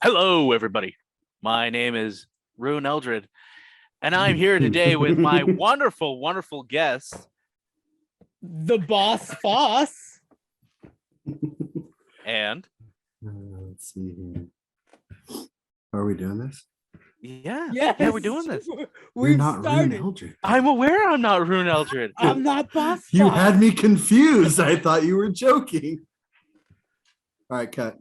Hello, everybody. My name is Rune Eldred, and I'm here today with my wonderful guest, the BossFoss. And let's see here. Are we doing this? Yeah, Yes, we're doing this. We've not started. Rune Eldred. I'm aware I'm not Rune Eldred. I'm not BossFoss. You had me confused. I thought you were joking. All right, cut.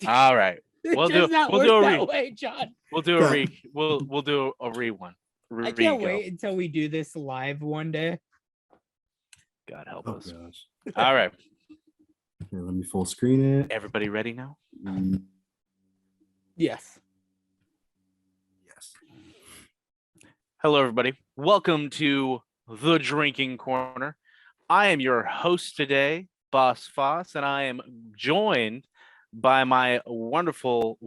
All right. It We'll does do- not we'll work do a that way, John. We'll do a we'll do a one. I can't wait until we do this live one day. God help Oh us. gosh. All right. Here, let me full screen it. Everybody ready now? Yes. Yes. Hello, everybody. Welcome to the Drinking Corner. I am your host today, BossFoss, and I am joined by my wonderful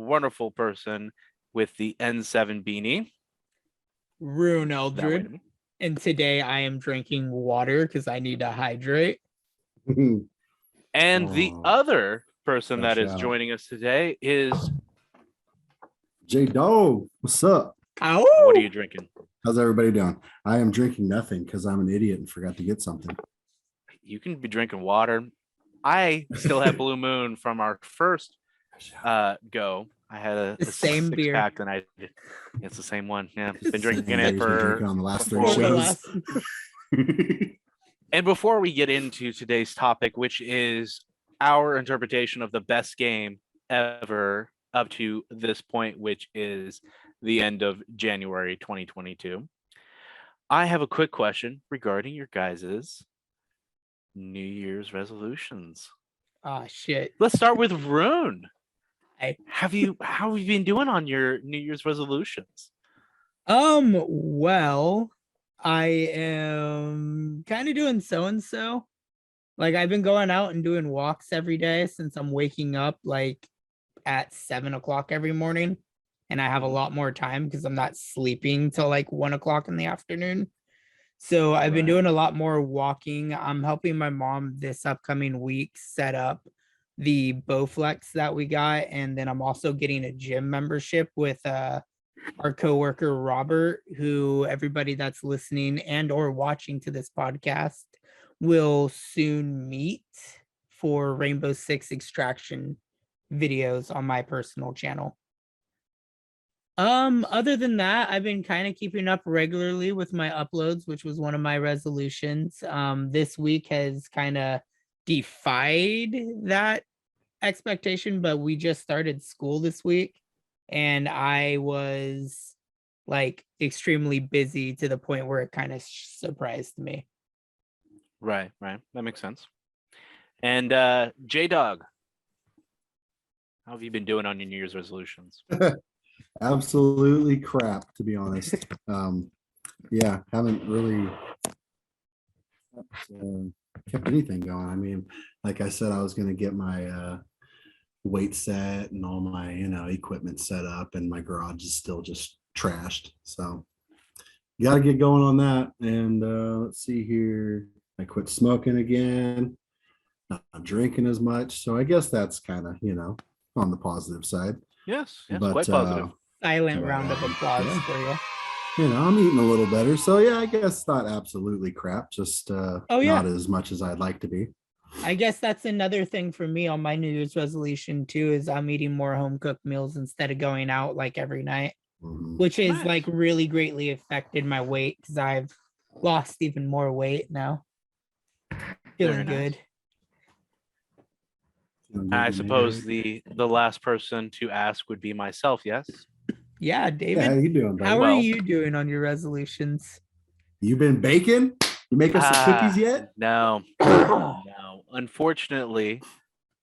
person with the N7 beanie. Rune That way Eldred. to me. And today I am drinking water because I need to hydrate. And the Oh, other person that fresh is out. joining us today is, J Dog, what's up? Ow! what are you drinking? How's everybody doing? I am drinking nothing because I'm an idiot and forgot to get something. You can be drinking water. I still have Blue Moon from our first go. I had a The same six beer. pack, and I it's the same one. Yeah, been It's drinking Yeah, it he's been drinking for on the last three for For the shows. last- And before we get into today's topic, which is our interpretation of the best game ever up to this point, which is the end of January 2022, I have a quick question regarding your guys's New Year's resolutions. Ah, shit. Let's start with Rune. Hey. How have you been doing on your New Year's resolutions? Well, I am kind of doing so. Like, I've been going out and doing walks every day since I'm waking up like at 7 o'clock every morning. And I have a lot more time because I'm not sleeping till like 1 o'clock in the afternoon. So I've been Right. doing a lot more walking. I'm helping my mom this upcoming week set up the Bowflex that we got. And then I'm also getting a gym membership with our coworker Robert, who everybody that's listening and or watching to this podcast will soon meet for Rainbow Six Extraction videos on my personal channel. Other than that, I've been kind of keeping up regularly with my uploads, which was one of my resolutions. This week has kind of defied that expectation, but we just started school this week and I was like extremely busy to the point where it kind of surprised me. Right. That makes sense. And J Dog, how have you been doing on your New Year's resolutions? Absolutely crap, to be honest. Yeah, haven't really kept anything going. I mean, like I said, I was going to get my weight set and all my equipment set up, and my garage is still just trashed. So got to get going on that. And let's see here. I quit smoking again. Not drinking as much. So I guess that's kind of on the positive side. Yes, But, quite positive. Silent round of applause yeah. for you. I'm eating a little better. So yeah, I guess not absolutely crap, just yeah. not as much as I'd like to be. I guess that's another thing for me on my New Year's resolution too, is I'm eating more home cooked meals instead of going out like every night, which is Nice. like really greatly affected my weight because I've lost even more weight now. Feeling Very nice. good. I suppose the last person to ask would be myself. Yes. Yeah, David. Yeah, how you doing, buddy? How are Well- you doing on your resolutions? You been baking? You make us some cookies yet? No. Unfortunately,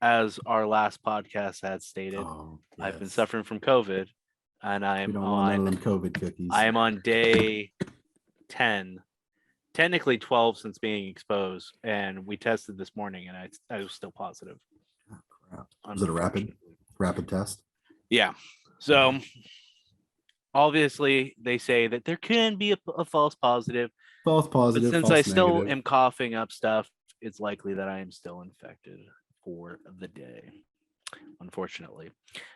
as our last podcast had stated, Oh, I've been yes. suffering from COVID, and I We am don't want none on of them COVID cookies. I am on day 10, technically 12 since being exposed, and we tested this morning, and I was still positive. Oh, crap. Was it a rapid test? Yeah. So obviously they say that there can be a false positive, False positive. but since false I still negative. am coughing up stuff, it's likely that I am still infected for the day. unfortunately.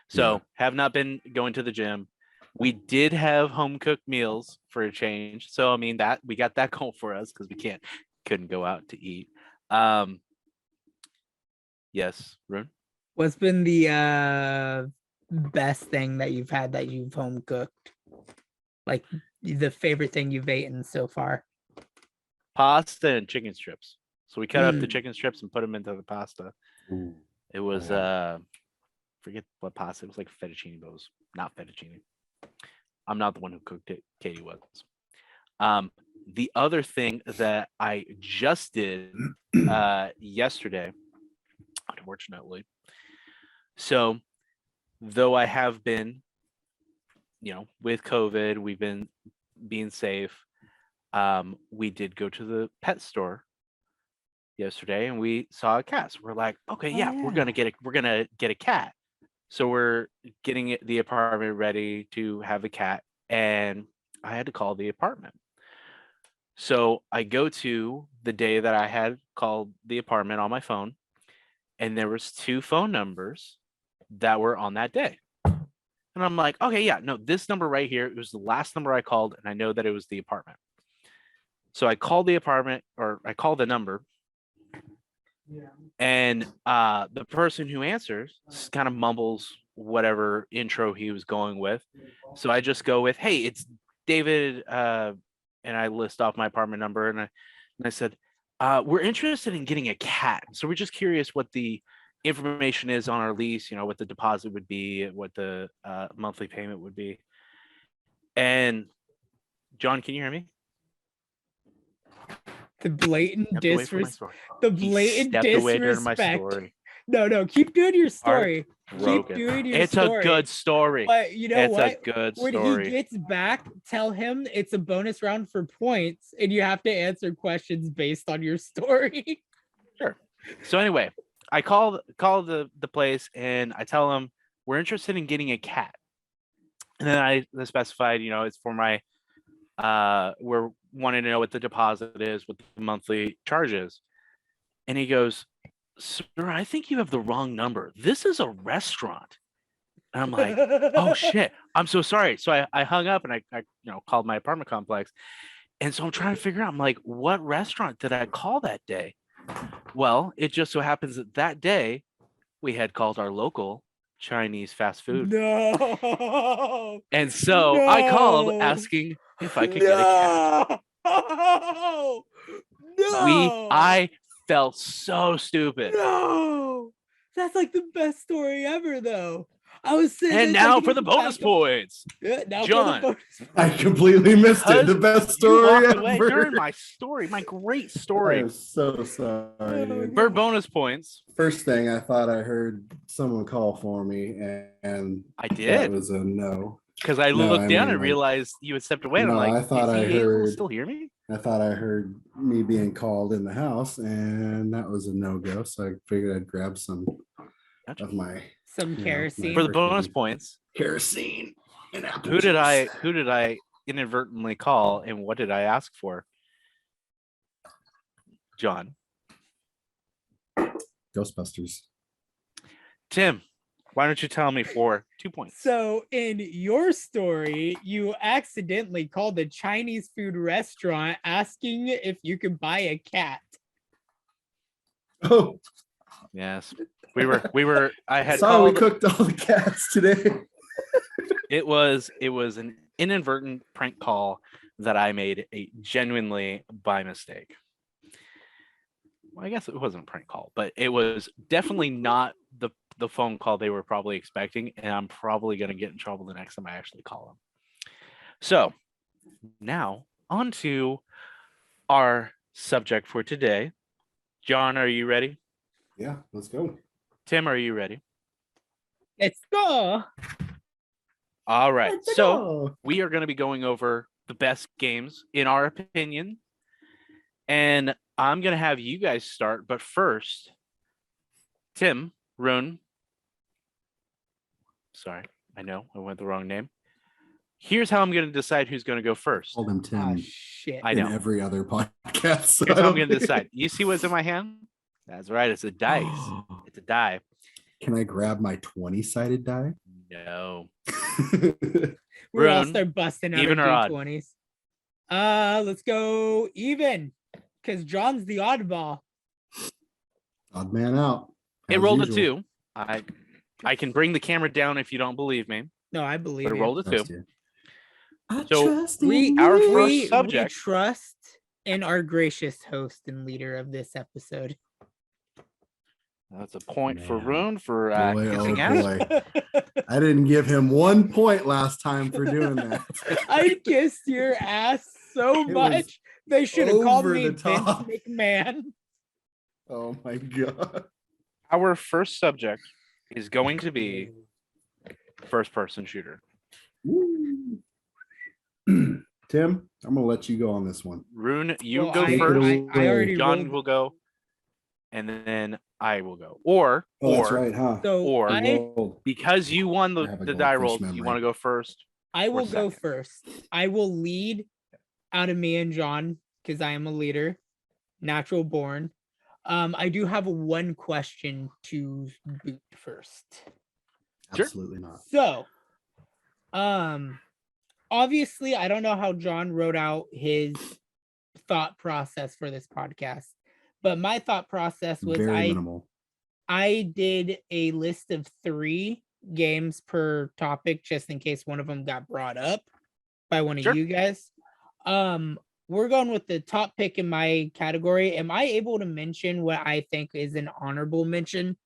So have not been going to the gym. We did have home cooked meals for a change. So I mean that we got that going for us because we couldn't go out to eat. Yes, Rune. What's been the best thing that you've had that you've home cooked? Like the favorite thing you've eaten so far? Pasta and chicken strips. So we cut up the chicken strips and put them into the pasta. Ooh. It was forget what pasta. It was like fettuccine, but it was not fettuccine. I'm not the one who cooked it. Katie was. The other thing that I just did yesterday, unfortunately. So though I have been, with COVID, we've been being safe. We did go to the pet store yesterday and we saw a cat. So we're like, okay, we're gonna get a cat. So we're getting the apartment ready to have a cat, and I had to call the apartment. So I go to the day that I had called the apartment on my phone, and there was 2 phone numbers that were on that day. And I'm like, okay, yeah, no, this number right here, it was the last number I called, and I know that it was the apartment. So I called the apartment, or I called the number, and the person who answers kind of mumbles whatever intro he was going with. So I just go with, hey, it's David, and I list off my apartment number, and I said, we're interested in getting a cat. So we're just curious what the information is on our lease, what the deposit would be, what the monthly payment would be. And John, can you hear me? The blatant disrespect. The blatant disrespect. No, keep doing your story. Keep doing your story. It's a good story. But you know what? It's a good story. When he gets back, tell him it's a bonus round for points, and you have to answer questions based on your story. Sure. So anyway, I call the place and I tell them we're interested in getting a cat. And then I specified, it's for my we're wanting to know what the deposit is, what the monthly charge is. And he goes, sir, I think you have the wrong number. This is a restaurant. And I'm like, oh shit, I'm so sorry. So I hung up and I called my apartment complex. And so I'm trying to figure out, I'm like, what restaurant did I call that day? Well, it just so happens that day we had called our local Chinese fast food. No. And so I called asking if I could get a cat. No. I felt so stupid. No. That's like the best story ever, though. I was saying. And now for the bonus points. John, I completely missed it. The best story ever. Away during my story, my great story. I'm so sorry, dude. For bonus points. First thing, I thought I heard someone call for me, and I did. That was a no. Because I looked down and realized you had stepped away. And I'm like, I thought I heard. Still hear me? I thought I heard me being called in the house, and that was a no-go. So I figured I'd grab some of my kerosene for the bonus points. Kerosene and apple Who did I inadvertently call, and what did I ask for? John. Ghostbusters. Tim, why don't you tell me for 2 points? So in your story, you accidentally called a Chinese food restaurant asking if you could buy a cat. Oh, yes. We were I had we cooked all the cats today. It was an inadvertent prank call that I made genuinely by mistake. Well, I guess it wasn't a prank call, but it was definitely not the phone call they were probably expecting, and I'm probably going to get in trouble the next time I actually call them. So now on to our subject for today. John, are you ready? Yeah, let's go. Tim, are you ready? Let's go. All right. So we are going to be going over the best games in our opinion. And I'm going to have you guys start. But first, Tim, Rune. Sorry, I know I went the wrong name. Here's how I'm going to decide who's going to go first. Call him Tim. Oh, shit. I know. In every other podcast. So here's how I'm going to decide. You see what's in my hand? That's right. It's a dice. It's a die. Can I grab my 20-sided die? No. We all Rune, start busting out even or our odd? D20s. Let's go even, because John's the oddball. Odd man out. It as rolled usual. a 2. I can bring the camera down if you don't believe me, No, I but believe it you. rolled a 2. Trust you. I So, trust We, in our you. first we subject- trust in our gracious host and leader of this episode. That's a point for Man. Rune for Boy, oh kissing ass. boy. I didn't give him 1 point last time for doing that. I kissed your ass so It was much. They should have called over me the Vince top. McMahon. Oh my god. Our first subject is going to be first-person shooter. Woo. Tim, I'm gonna let you go on this one. Rune, you Well, go Take it first. I already John rolled. will go, and then I will go. Or, Oh, that's right, huh? So or- I I rolled. because you won I have a the die goldfish rolls, you memory. want to go first? I will go second. first. I will lead out of me and John because I am a leader, natural born. I do have one question to boot first. Sure. Absolutely not. So, obviously, I don't know how John wrote out his thought process for this podcast, but my thought process was Very minimal. I did a list of 3 games per topic just in case one of them got brought up by one of Sure. you guys. We're going with the top pick in my category. Am I able to mention what I think is an honorable mention?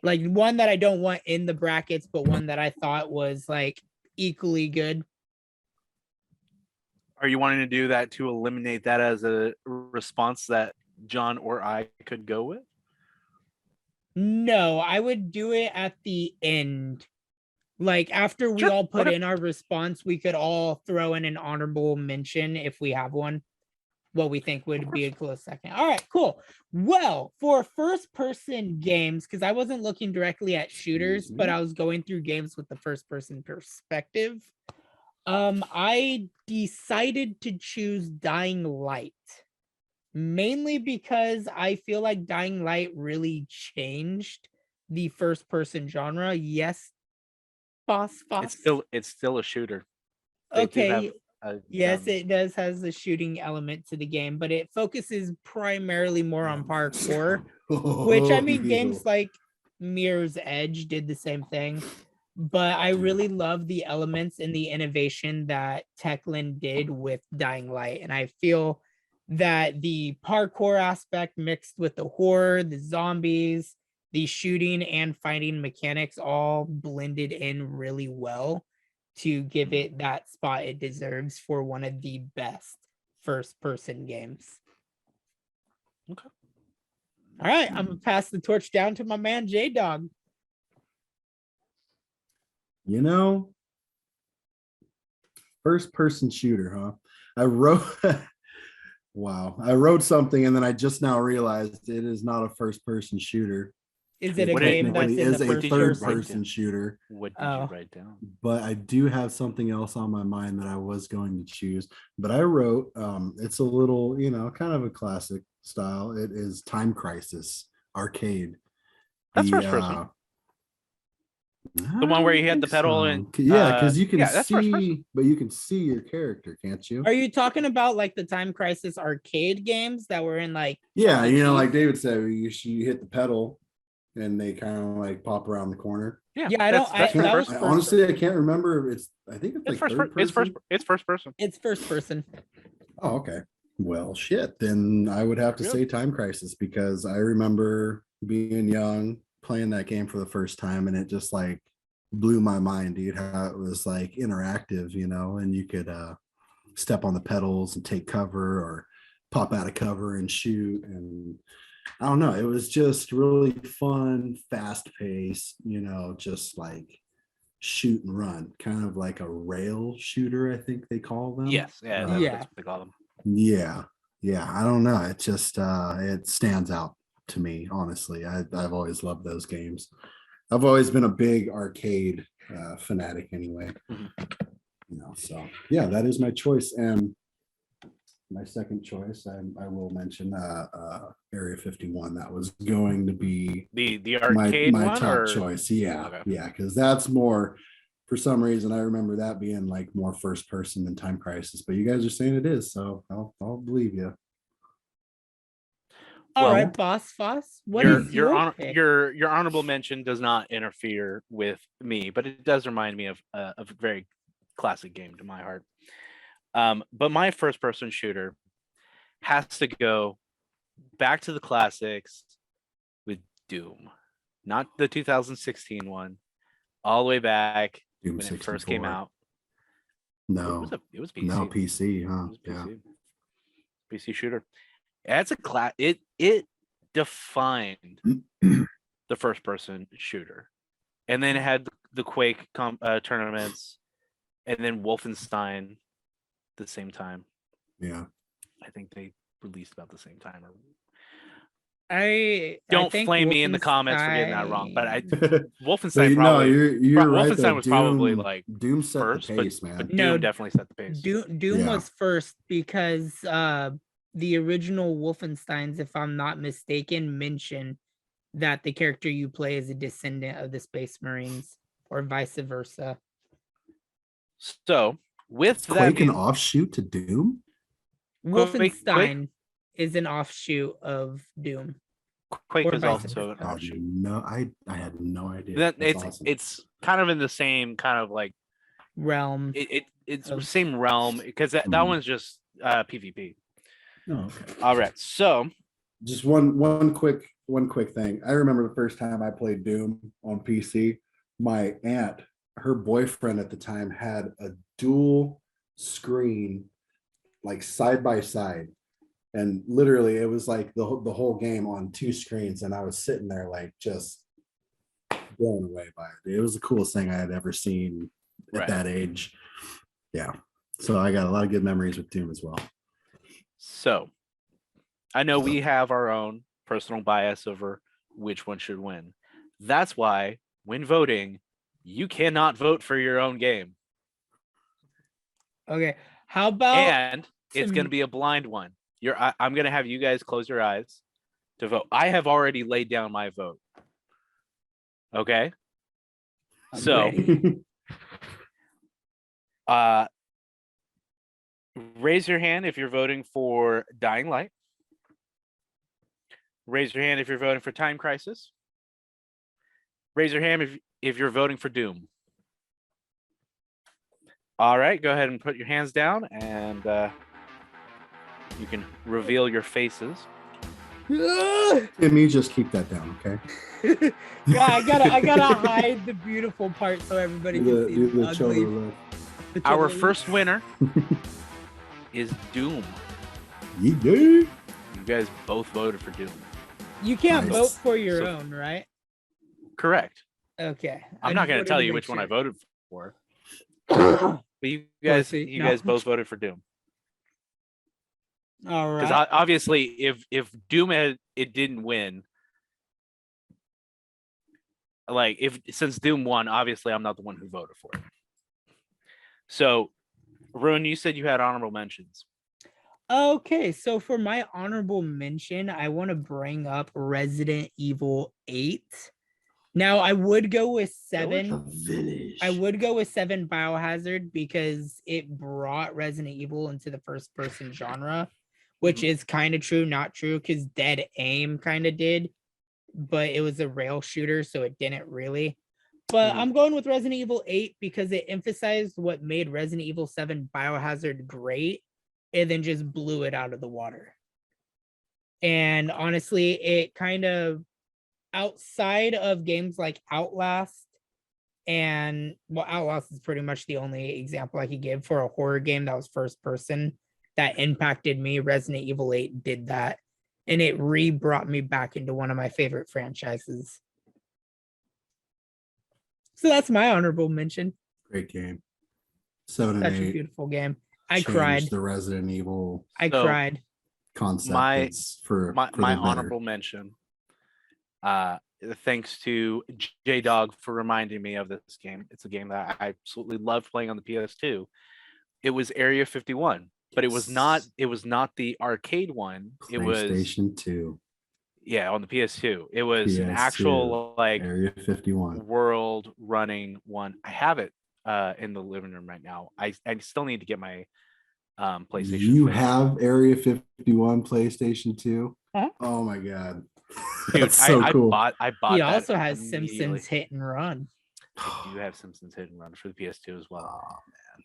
Like one that I don't want in the brackets, but one that I thought was like equally good. Are you wanting to do that to eliminate that as a response that John or I could go with? No, I would do it at the end. Like after we Sure, all put okay. in our response, we could all throw in an honorable mention if we have one. What we think would be a close second. All right, cool. Well, for first person games, because I wasn't looking directly at shooters, but I was going through games with the first person perspective. I decided to choose Dying Light. Mainly because I feel like Dying Light really changed the first person genre. Yes, BossFoss. It's still a shooter. They do Okay. have a, Yes, it does has the shooting element to the game, but it focuses primarily more on parkour, which I mean, games like Mirror's Edge did the same thing. But I really love the elements and the innovation that Techland did with Dying Light. And I feel that the parkour aspect mixed with the horror, the zombies, the shooting and fighting mechanics all blended in really well to give it that spot it deserves for one of the best first person games. Okay. All right, I'm gonna pass the torch down to my man J Dog. You know, first person shooter, huh? I wrote wow. I wrote something and then I just now realized it is not a first person shooter. Is it a What did- game that's Technically in the is a first did you third write person down? shooter, What did Oh. you write down? but I do have something else on my mind that I was going to choose. But I wrote it's a little, kind of a classic style. It is Time Crisis Arcade. That's first person. The one I where don't you hit the think pedal so. and, Yeah, because you can yeah, that's first person. see, but you can see your character, can't you? Are you talking about like the Time Crisis arcade games that were in like Yeah, Chuck E. like Cheese? David said, you hit the pedal and they kind of like pop around the corner. Yeah, Yeah, I that's, don't- that's I- first that was person. first Honestly, I can't remember. I think it's It's like first. third It's person. It's first person. It's first person. Oh, okay. Well, shit. Then I would have to Yep. say Time Crisis because I remember being young, playing that game for the first time, and it just like blew my mind, dude. How it was like interactive, and you could step on the pedals and take cover or pop out of cover and shoot. And I don't know, it was just really fun, fast pace, just like shoot and run, kind of like a rail shooter, I think they call them. Yes, yeah, Uh, Yeah. that's what they call them. yeah, I don't know, it just it stands out to me, honestly. I've always loved those games. I've always been a big arcade fanatic anyway. Mhm. So yeah, that is my choice. And my second choice, I will mention Area 51. That was going to be The arcade my one, top or choice. Yeah, Okay. yeah, because that's more. For some reason, I remember that being like more first person than Time Crisis. But you guys are saying it is, so I'll believe you. All Well, right, BossFoss. What your is your pick? your honorable mention does not interfere with me, but it does remind me of a very classic game to my heart. But my first person shooter has to go back to the classics with Doom, not the 2016 one, all the way back Doom when it first came 64. out. No, It was PC. no PC, huh? It was Yeah. PC shooter. It's a class. It defined the first person shooter, and then it had the Quake tournaments, and then Wolfenstein the same time. Yeah. I think they released about the same time. Or I don't think flame me in the comments for getting that wrong, but Wolfenstein- Wolfenstein No, probably you're right. Wolfenstein Though. was probably Doom, like Doom set first, the pace, man. but No, Doom definitely set the pace. Doom Yeah. was first because the original Wolfensteins, if I'm not mistaken, mention that the character you play is a descendant of the Space Marines, or vice versa. So with Is that Quake an being, offshoot to Doom? Wolfenstein is an offshoot of Doom. Quake or is vice also an versa. offshoot. I had no idea. That That's it's awesome. it's kind of in the same kind of like Realm. it's of- same realm, because that one's just PvP. Oh, okay. All right, so Just one quick thing. I remember the first time I played Doom on PC. My aunt, her boyfriend at the time, had a dual screen, like side by side, and literally it was like the whole game on two screens, and I was sitting there like just blown away by it. It was the coolest thing I had ever seen at Right. that age. Yeah, so I got a lot of good memories with Doom as well. So I know we have our own personal bias over which one should win. That's why when voting, you cannot vote for your own game. Okay. How about And it's some- going to be a blind one. I'm going to have you guys close your eyes to vote. I have already laid down my vote. Okay? I'm So, ready. raise your hand if you're voting for Dying Light. Raise your hand if you're voting for Time Crisis. Raise your hand if you're voting for Doom. All right, go ahead and put your hands down, and you can reveal your faces. Timmy, just keep that down, okay? Yeah, I gotta hide the beautiful part so everybody can see do the the ugly. cholo look. the Our cholo. first winner is Doom. You do. You guys both voted for Doom. You can't Nice. vote for your So- own, right? Correct. Okay. I'm not going to tell you which one I voted for. voted. But you guys, Pussy. you No. guys both voted for Doom. All Because right. obviously, if Doom didn't win, like since Doom won, obviously I'm not the one who voted for it. So, Ruin, you said you had honorable mentions. Okay, so for my honorable mention, I want to bring up Resident Evil 8. Now, I would go with 7. I would go with 7 Biohazard because it brought Resident Evil into the first person genre, which is kind of true, not true, because Dead Aim kind of did, but it was a rail shooter, so it didn't really. But Mhm. I'm going with Resident Evil 8 because it emphasized what made Resident Evil 7 Biohazard great, and then just blew it out of the water. And honestly, it kind of, outside of games like Outlast, and well, Outlast is pretty much the only example I could give for a horror game that was first person that impacted me. Resident Evil 8 did that, and it brought me back into one of my favorite franchises. So that's my honorable mention. Great game. 7 and Such a 8. beautiful game. I changed cried. The Resident Evil I So, cried. concept. My- It's for My the better. honorable mention. Thanks to J Dog for reminding me of this game. It's a game that I absolutely loved playing on the PS2. It was Area 51. but it was not the arcade one. It was PlayStation 2. Yeah, on the PS2. It was an PS2, actual like Area 51. world running one. I have it in the living room right now. I still need to get my PlayStation. You fixed. have Area 51 PlayStation 2? Huh? Oh my god. Dude, That's so I cool. bought He that also has immediately. Simpsons Hit and Run. I do have Simpsons Hit and Run for the PS2 as well. Oh,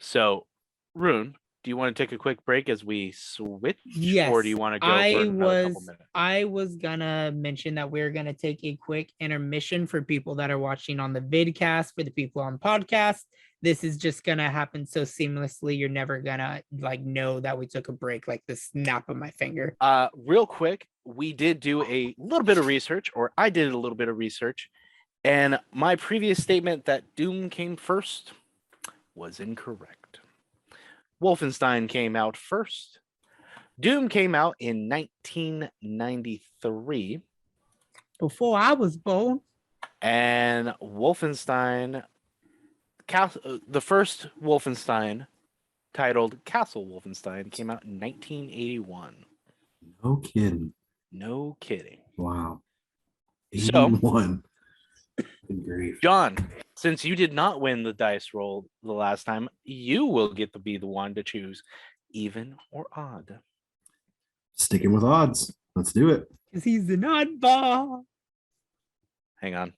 So, Rune, do you want to take a quick break as we switch? Yes, Or do you want to go for another couple minutes? I was gonna mention that we're gonna take a quick intermission for people that are watching on the vidcast. For the people on podcast, this is just gonna happen so seamlessly. You're never gonna like know that we took a break like the snap of my finger. Real quick, we did do a little bit of research, or I did a little bit of research, and my previous statement that Doom came first was incorrect. Wolfenstein came out first. Doom came out in 1993. Before I was born. And Wolfenstein, the first Wolfenstein, titled Castle Wolfenstein, came out in 1981. no kidding. No kidding. Wow. So- 81. Good grief. John, since you did not win the dice roll the last time, you will get to be the one to choose even or odd. Sticking with odds. Let's do it. Because he's an oddball. Hang on.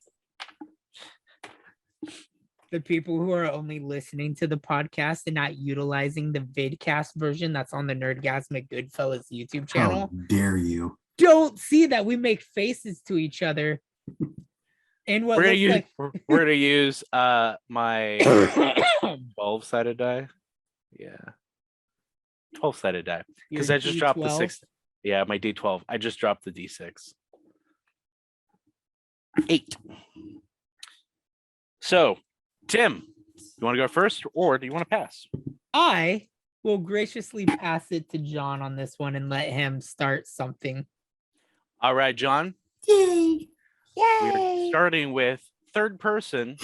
The people who are only listening to the podcast and not utilizing the vidcast version that's on the Nerdgasmic Goodfellas YouTube channel How dare you? don't see that we make faces to each other. And what We're gonna looks use like we're gonna use my 12-sided die. Yeah. 12-sided die. Because your I just dropped the D12. 6. Yeah, my D12. I just dropped the D6. 8. So, Tim, you want to go first or do you want to pass? I will graciously pass it to John on this one and let him start something. All right, John. Yay. We're starting with third person,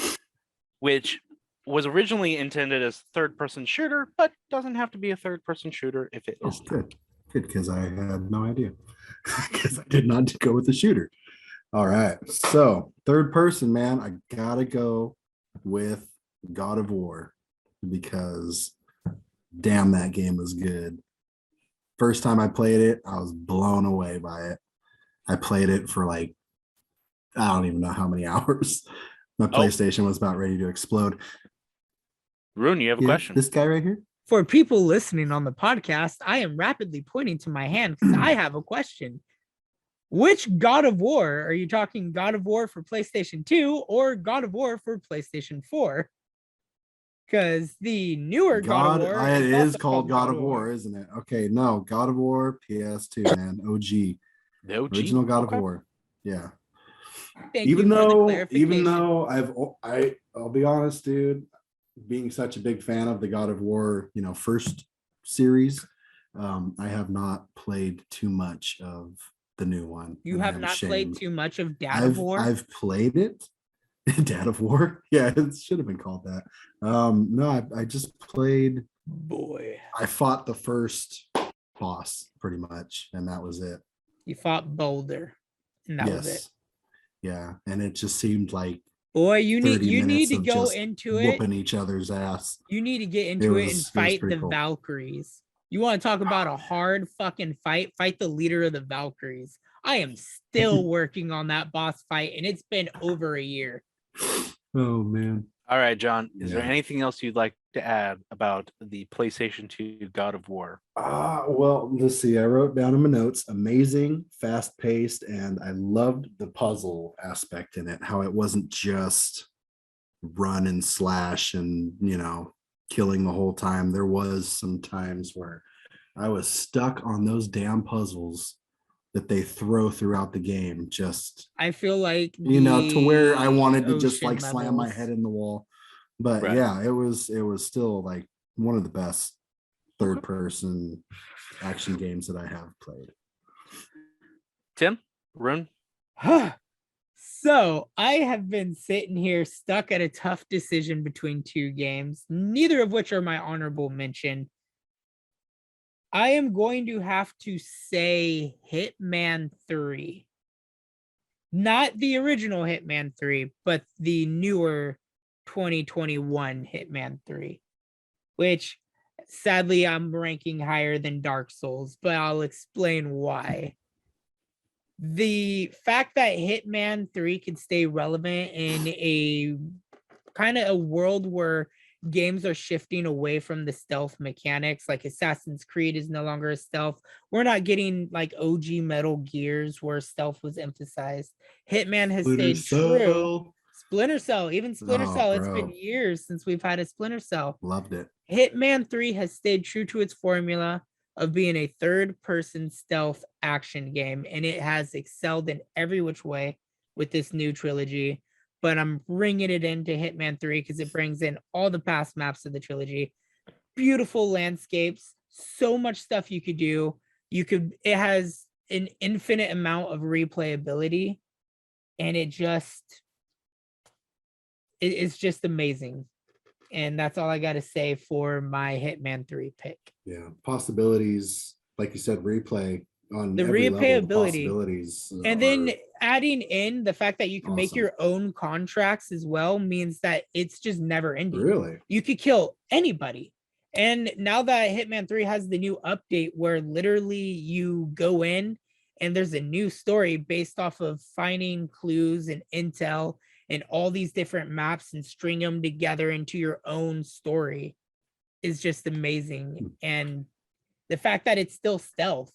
which was originally intended as third-person shooter, but doesn't have to be a third-person shooter if it Oh, is. good. Good, because I had no idea. Because I did not go with the shooter. All right. So, third person, man, I gotta go with God of War because damn, that game was good. First time I played it, I was blown away by it. I played it for like, I don't even know how many hours. My PlayStation was about ready to explode. Rune, you have a Yeah, question. this guy right here? For people listening on the podcast, I am rapidly pointing to my hand because I have a question. Which God of War are you talking? God of War for PlayStation 2 or God of War for PlayStation 4? Because the newer God of War it is is also called God of War, isn't it? Okay, no, God of War PS2, man, OG, The OG? original God Okay. of War. Yeah. Thank you for the clarification. I'll be honest, dude, being such a big fan of the God of War, first series, I have not played too much of the new one. You and I have am not played ashamed. too much of Dad of War. I've played it. Dad of War. Yeah, it should have been called that. No, I just played. Boy, I fought the first boss pretty much, and that was it. you fought Boulder, and that was it. Yeah, and it just seemed like Boy, you 30 need minutes to of go just into it. whooping each other's ass. You need to get into it and It was fight pretty the cool. Valkyries. You want to talk about a hard fucking fight? Fight the leader of the Valkyries. I am still working on that boss fight, and it's been over a year. Oh man. All right, John. Is there Yeah. anything else you'd like to add about the PlayStation 2 God of War? Well, let's see. I wrote down in my notes, amazing, fast-paced, and I loved the puzzle aspect in it, how it wasn't just run and slash and, killing the whole time. There was some times where I was stuck on those damn puzzles that they throw throughout the game. Just, I feel like to where I wanted to the just like ocean slam my levels. head in the wall. But Right. yeah, it was still like one of the best third person action games that I have played. Tim? Rune? So I have been sitting here stuck at a tough decision between two games, neither of which are my honorable mention. I am going to have to say Hitman 3. Not the original Hitman 3, but the newer 2021 Hitman 3, which sadly I'm ranking higher than Dark Souls, but I'll explain why. The fact that Hitman 3 can stay relevant in a kind of a world where games are shifting away from the stealth mechanics, like Assassin's Creed is no longer a stealth. We're not getting like OG Metal Gears where stealth was emphasized. Hitman has stayed true. Splinter Cell, even Splinter Cell, it's been years since we've had a Splinter Cell. Loved it. Hitman 3 has stayed true to its formula of being a third-person stealth action game, and it has excelled in every which way with this new trilogy. But I'm bringing it into Hitman 3 because it brings in all the past maps of the trilogy. Beautiful landscapes, so much stuff you could do. It has an infinite amount of replayability, and it's just amazing. And that's all I got to say for my Hitman 3 pick. Yeah, possibilities, like you said, replay on The every level. The replayability. possibilities, And then adding in the fact that you can make awesome. your own contracts as well means that it's just never ending. Really, you could kill anybody. And now that Hitman 3 has the new update where literally you go in and there's a new story based off of finding clues and intel and all these different maps and string them together into your own story is just amazing. And the fact that it's still stealth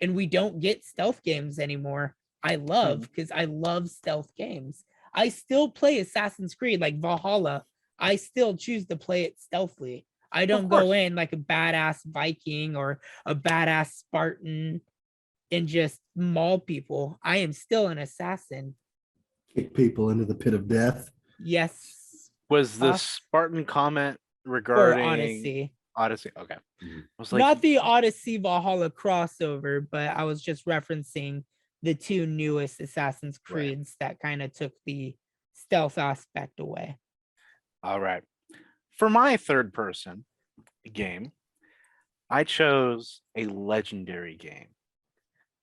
and we don't get stealth games anymore, I love, because I love stealth games. I still play Assassin's Creed, like Valhalla. I still choose to play it stealthily. I don't go in like a badass Viking or a badass Spartan and just maul people. I am still an assassin. kick people into the pit of death. Yes. Was the Spartan comment regarding Odyssey? Odyssey. Okay. Mhm. I was like, Not the Odyssey Valhalla crossover, but I was just referencing the two newest Assassin's Creeds that kind of took the stealth aspect away. all right. For my third person game, I chose a legendary game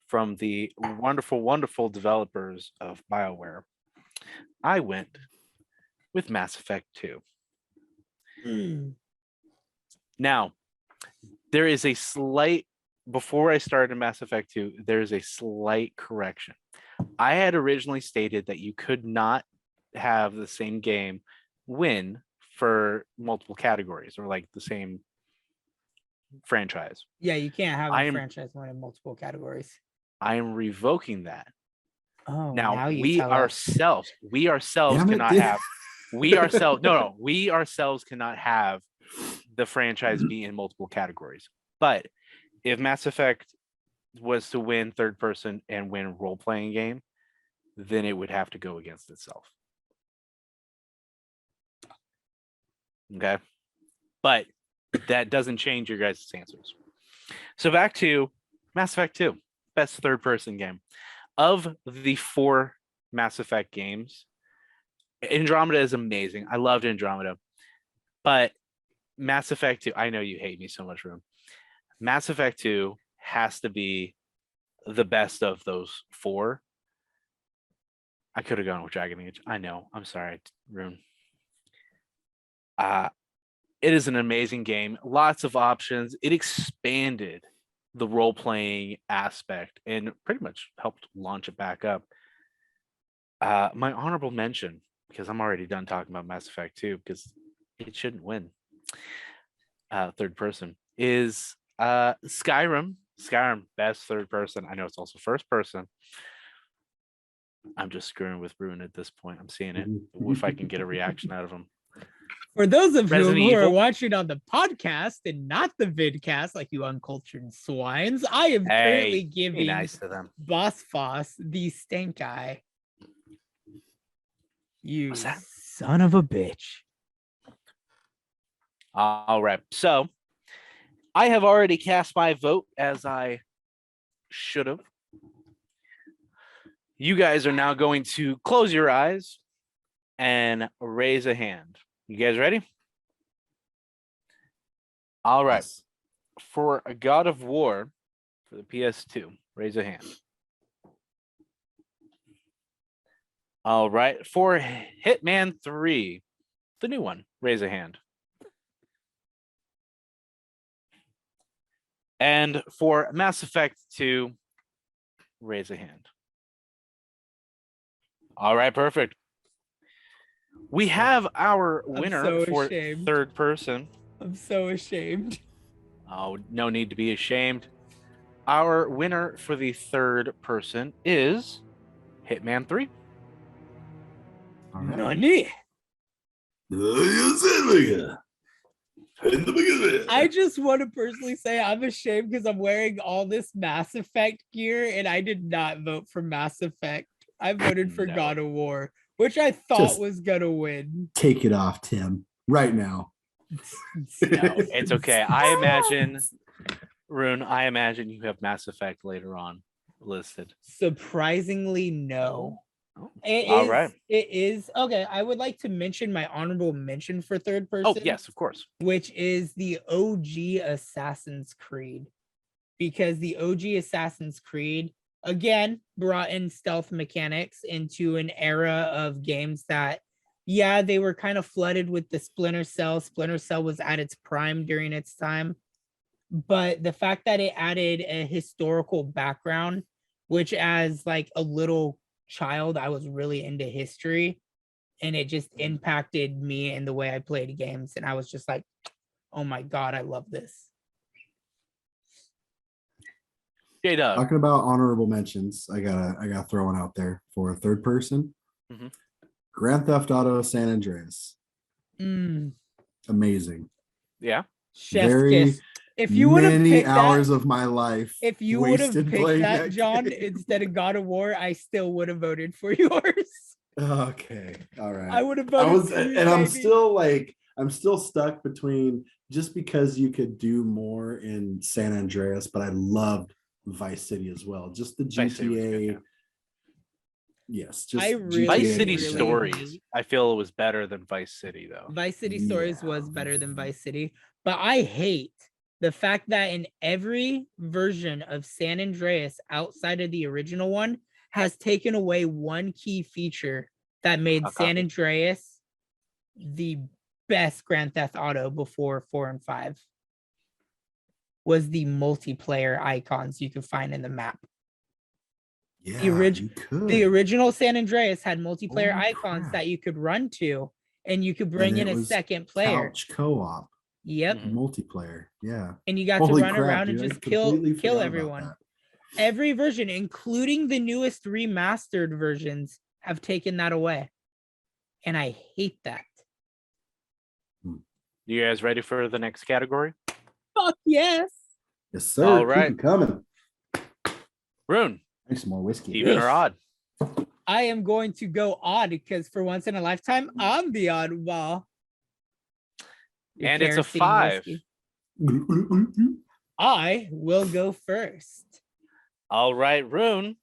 from the wonderful, wonderful developers of BioWare. I went with Mass Effect 2. Now, there is a slight, before I started Mass Effect 2, there's a slight correction. I had originally stated that you could not have the same game win for multiple categories or like the same franchise. Yeah, you can't have a franchise win in multiple categories. I am revoking that. Oh, now you we tell us. ourselves Damn it, cannot dude. have we ourselves cannot have the franchise be in multiple categories. But if Mass Effect was to win third person and win role playing game, then it would have to go against itself. Okay. But that doesn't change your guys' answers. So back to Mass Effect 2, best third person game. Of the 4 Mass Effect games, Andromeda is amazing. I loved Andromeda. But Mass Effect 2, I know you hate me so much, Rune. Mass Effect 2 has to be the best of those 4. I could have gone with Dragon Age. I know. I'm sorry, Rune. It is an amazing game. Lots of options. It expanded the role-playing aspect and pretty much helped launch it back up. My honorable mention, because I'm already done talking about Mass Effect 2, because it shouldn't win third person, is Skyrim. Skyrim, best third person. I know it's also first person. I'm just screwing with Bruin at this point. I'm seeing it. If I can get a reaction out of him. For those of you Resident who are Evil. watching on the podcast and not the vidcast, like you uncultured swines, I am currently Be giving nice to them. BossFoss the stink eye. You What's that? son of a bitch. All right. So I have already cast my vote, as I should have. You guys are now going to close your eyes and raise a hand. You guys ready? All right. Yes. for a God of War for the PS2, raise a hand. All right, for Hitman 3, the new one, raise a hand. And for Mass Effect 2, raise a hand. All right, perfect. We have our winner so for ashamed. third person. I'm so ashamed. Oh, no need to be ashamed. Our winner for the third person is Hitman 3. All right. Nani? I just want to personally say I'm ashamed because I'm wearing all this Mass Effect gear and I did not vote for Mass Effect. I voted for No. God of War, which I thought Just- was gonna win. Take it off, Tim, right now. No, it's okay. I imagine, Rune, I imagine you have Mass Effect later on listed. Surprisingly, no. Oh. It All is, right. It is okay. I would like to mention my honorable mention for third person. Oh, yes, of course. Which is the OG Assassin's Creed. Because the OG Assassin's Creed, again, brought in stealth mechanics into an era of games that, yeah, they were kind of flooded with the Splinter Cell. Splinter Cell was at its prime during its time. But the fact that it added a historical background, which as like a little child, I was really into history. And it just impacted me in the way I played games. And I was just like, oh my God, I love this. J-Dub. Talking about honorable mentions, I gotta throw one out there for a third person. Mhm. Grand Theft Auto San Andreas. Amazing. Yeah. Chef's Very kiss. If you would have many picked hours that, of my life. if you would have wasted picked playing that, John, game. instead of God of War, I still would have voted for yours. Okay, all right. I would have I voted was, for you, and I'm baby. still stuck between, just because you could do more in San Andreas, but I loved Vice City as well. Just the Vice City was good, GTA. yeah. Yes, just I really, Vice GTA City really Stories, hate- I feel it was better than Vice City, though. Vice City Stories Yeah. was better than Vice City, but I hate the fact that in every version of San Andreas outside of the original one has taken away one key feature that made A San copy. Andreas the best Grand Theft Auto before 4 and 5 was the multiplayer icons you could find in the map. Yeah, The you could. The original San Andreas had multiplayer Holy icons crap. that you could run to, and you could bring And in it a was second player. Couch co-op Yep. Mhm. multiplayer. Yeah. And you got Holy to run crap, around and dude, I just kill completely forgot about everyone. that. Every version, including the newest remastered versions, have taken that away. And I hate that. You guys ready for the next category? Fuck yes. Yes, sir. All Keep right. it coming. Rune, Thanks, some more whiskey. even or odd? I am going to go odd because for once in a lifetime, I'm the oddball. Your And it's a kerosene 5. whiskey. I will go first. All right, Rune,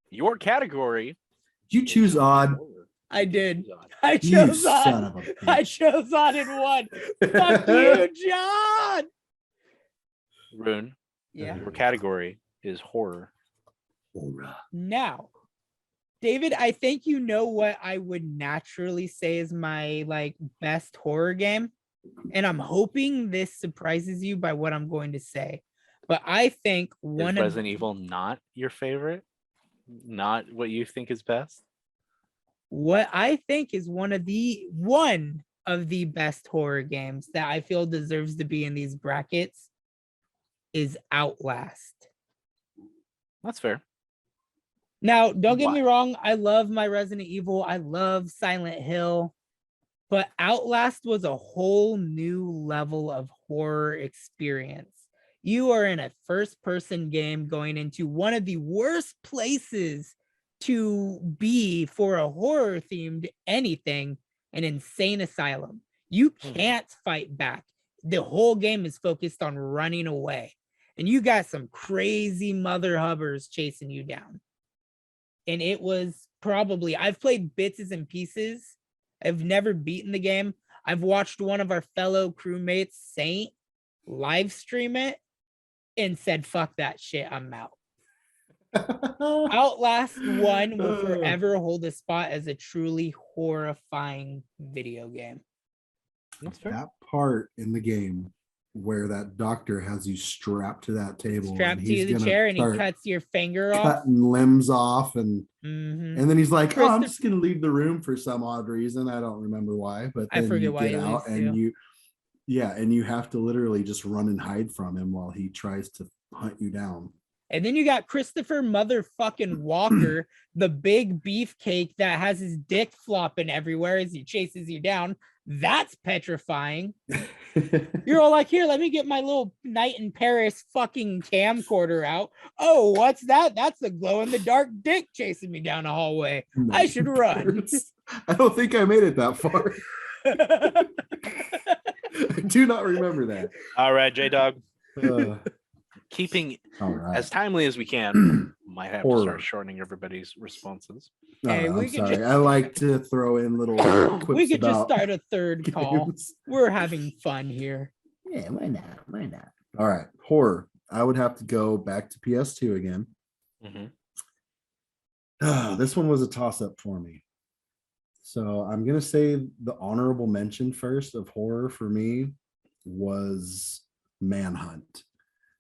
your category. You choose odd. I did. Odd. I You chose son odd. of a I bitch. chose odd in one. Fuck you, John. Rune, Yeah. your category is horror. Now, David, I think you know what I would naturally say is my like best horror game. And I'm hoping this surprises you by what I'm going to say. But I think Is one of Resident Evil not your favorite? Not what you think is best? what I think is one of the best horror games that I feel deserves to be in these brackets is Outlast. That's fair. Now, don't get me Why? wrong, I love my Resident Evil. I love Silent Hill. But Outlast was a whole new level of horror experience. You are in a first-person game going into one of the worst places to be for a horror-themed anything, an insane asylum. You can't fight back. The whole game is focused on running away. And you got some crazy mother hubbers chasing you down. And it was probably, I've played bits and pieces. I've never beaten the game. I've watched one of our fellow crewmates, Saint, live stream it. and said, fuck that shit, I'm out. Outlast 1 will forever hold a spot as a truly horrifying video game. That's fair. That part in the game where that doctor has you strapped to that table, Strapped and to he's the gonna chair and he start cuts your finger off. cutting limbs off, and Mhm. and then he's like, "Oh, I'm Christopher- just gonna leave the room for some odd reason. I don't remember why." But I then forget you why get he out leaves, and too. you have to literally just run and hide from him while he tries to hunt you down. And then you got Christopher motherfucking Walker, the big beefcake that has his dick flopping everywhere as he chases you down. That's petrifying. You're all like, here, let me get my little night in Paris fucking camcorder out. Oh, what's that? That's the glow in the dark dick chasing me down a hallway. I should run. I don't think I made it that far. I do not remember that. All right, J Dog. Uh, Keeping all right. as timely as we can. Might have to Horror. start shortening everybody's responses. Hey, I'm we could sorry. just- I like to throw in little quips We could just about start a third call. games. We're having fun here. Yeah, why not? Why not? All right, horror. I would have to go back to PS2 again. Mhm. This one was a toss-up for me. So I'm gonna say the honorable mention first of horror for me was Manhunt.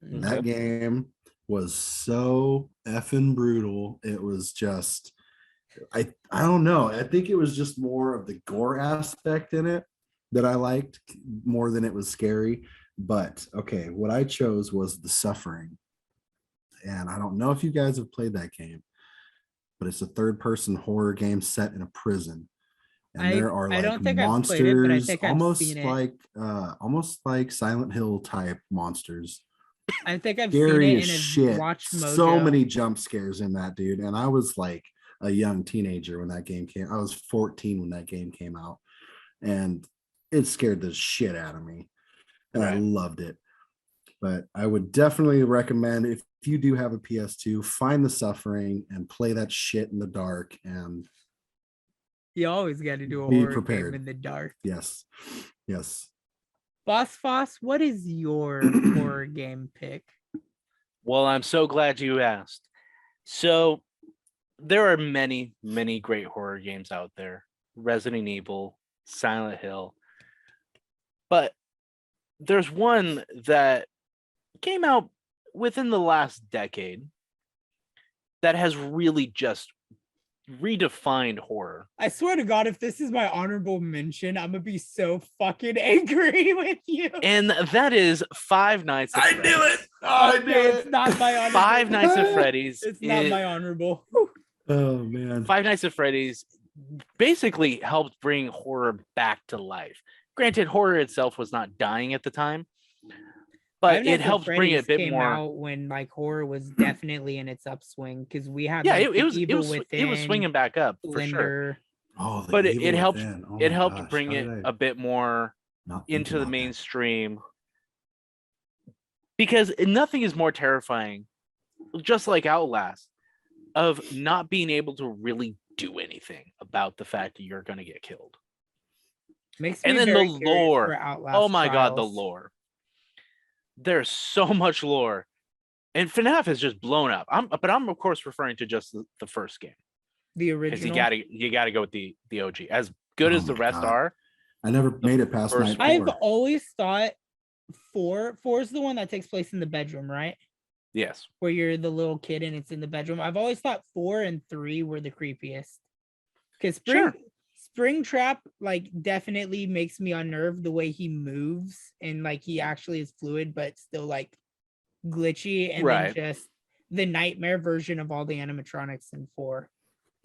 That game was so effing brutal. It was just, I don't know. I think it was just more of the gore aspect in it that I liked more than it was scary. But okay, what I chose was The Suffering. And I don't know if you guys have played that game, but it's a third-person horror game set in a prison. And there are I like don't think I've played it, but I monsters, think I've almost seen it. almost like Silent Hill type monsters. I think I've seen Scary it as in a shit. Watch Mojo. So many jump scares in that, dude. And I was like a young teenager when that game came. I was 14 when that game came out, and it scared the shit out of me. And I Right. loved it. But I would definitely recommend, if you do have a PS2, find The Suffering and play that shit in the dark. And You always got to do a Be horror prepared. game in the dark. yes, BossFoss, what is your horror game pick? Well, I'm so glad you asked. So there are many, many great horror games out there. Resident Evil, Silent Hill. But there's one that came out within the last decade that has really just redefined horror. I swear to God, if this is my honorable mention, I'm gonna be so fucking angry with you. And that is Five Nights at Freddy's. it. I Okay, it's not my honorable. Five Nights at Freddy's. It's not my honorable. Oh man. Five Nights at Freddy's basically helped bring horror back to life. Granted, horror itself was not dying at the time, but Five it Nights at helped bring it a Freddy's bit came more. out when like horror was definitely in its upswing because we had Yeah, like, it the was Evil it was swinging back up for sure. Slender. Oh, the But it Evil helped- Within. Oh It my helped gosh, bring how it did I a bit more not think into the about that? mainstream, because nothing is more terrifying, just like Outlast, of not being able to really do anything about the fact that you're going to get killed. Makes And me then very the curious lore. for Outlast Oh my god, the Trials. lore. There's so much lore. And FNAF is just blown up. But I'm of course referring to just the first game. The Because original. you gotta go with the OG. As good Oh as the my rest God. are. I never made it past first- night I've 4. always thought four is the one that takes place in the bedroom, right? Yes. Where you're the little kid and it's in the bedroom. I've always thought 4 and 3 were the creepiest. Because Sure. Springtrap like definitely makes me unnerved the way he moves and like he actually is fluid but still like glitchy, and Right. then just the nightmare version of all the animatronics in 4.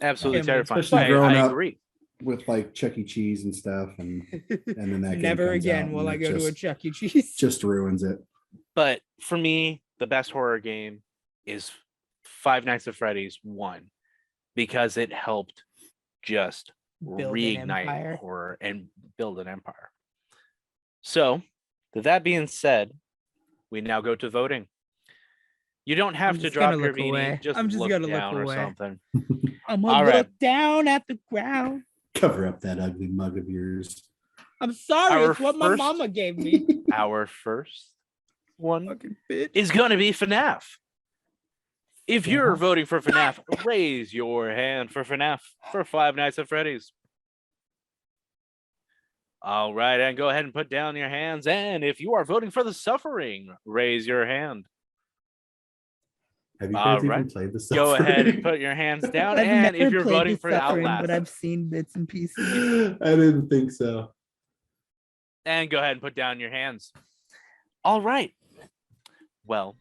Absolutely Yeah, terrifying. especially growing I up agree. with like Chuck E. Cheese and stuff, and then that game Never comes again out, will and I it go to a just- Chuck E. Cheese. just ruins it. But for me, the best horror game is Five Nights at Freddy's 1, because it helped just Build an reignite empire. horror and build an empire. So, with that being said, we now go to voting. You don't have I'm to just drop gonna your look meanie, away. just I'm just look gonna look down or away. something. I'm All gonna right. look down at the ground. Cover up that ugly mug of yours. I'm sorry, Our it's what my first- mama gave me. Our first one Fucking bitch. is going to be FNAF. If you're FNAF? voting for FNAF, raise your hand for FNAF for Five Nights at Freddy's. All right, and go ahead and put down your hands. And if you are voting for The Suffering, raise your hand. Have you All guys even right. played the Go ahead and Suffering? put your hands down. I've And if never you're played voting The for Suffering, Outlast, but I've seen bits and pieces. I didn't think so. and go ahead and put down your hands. All right. Well,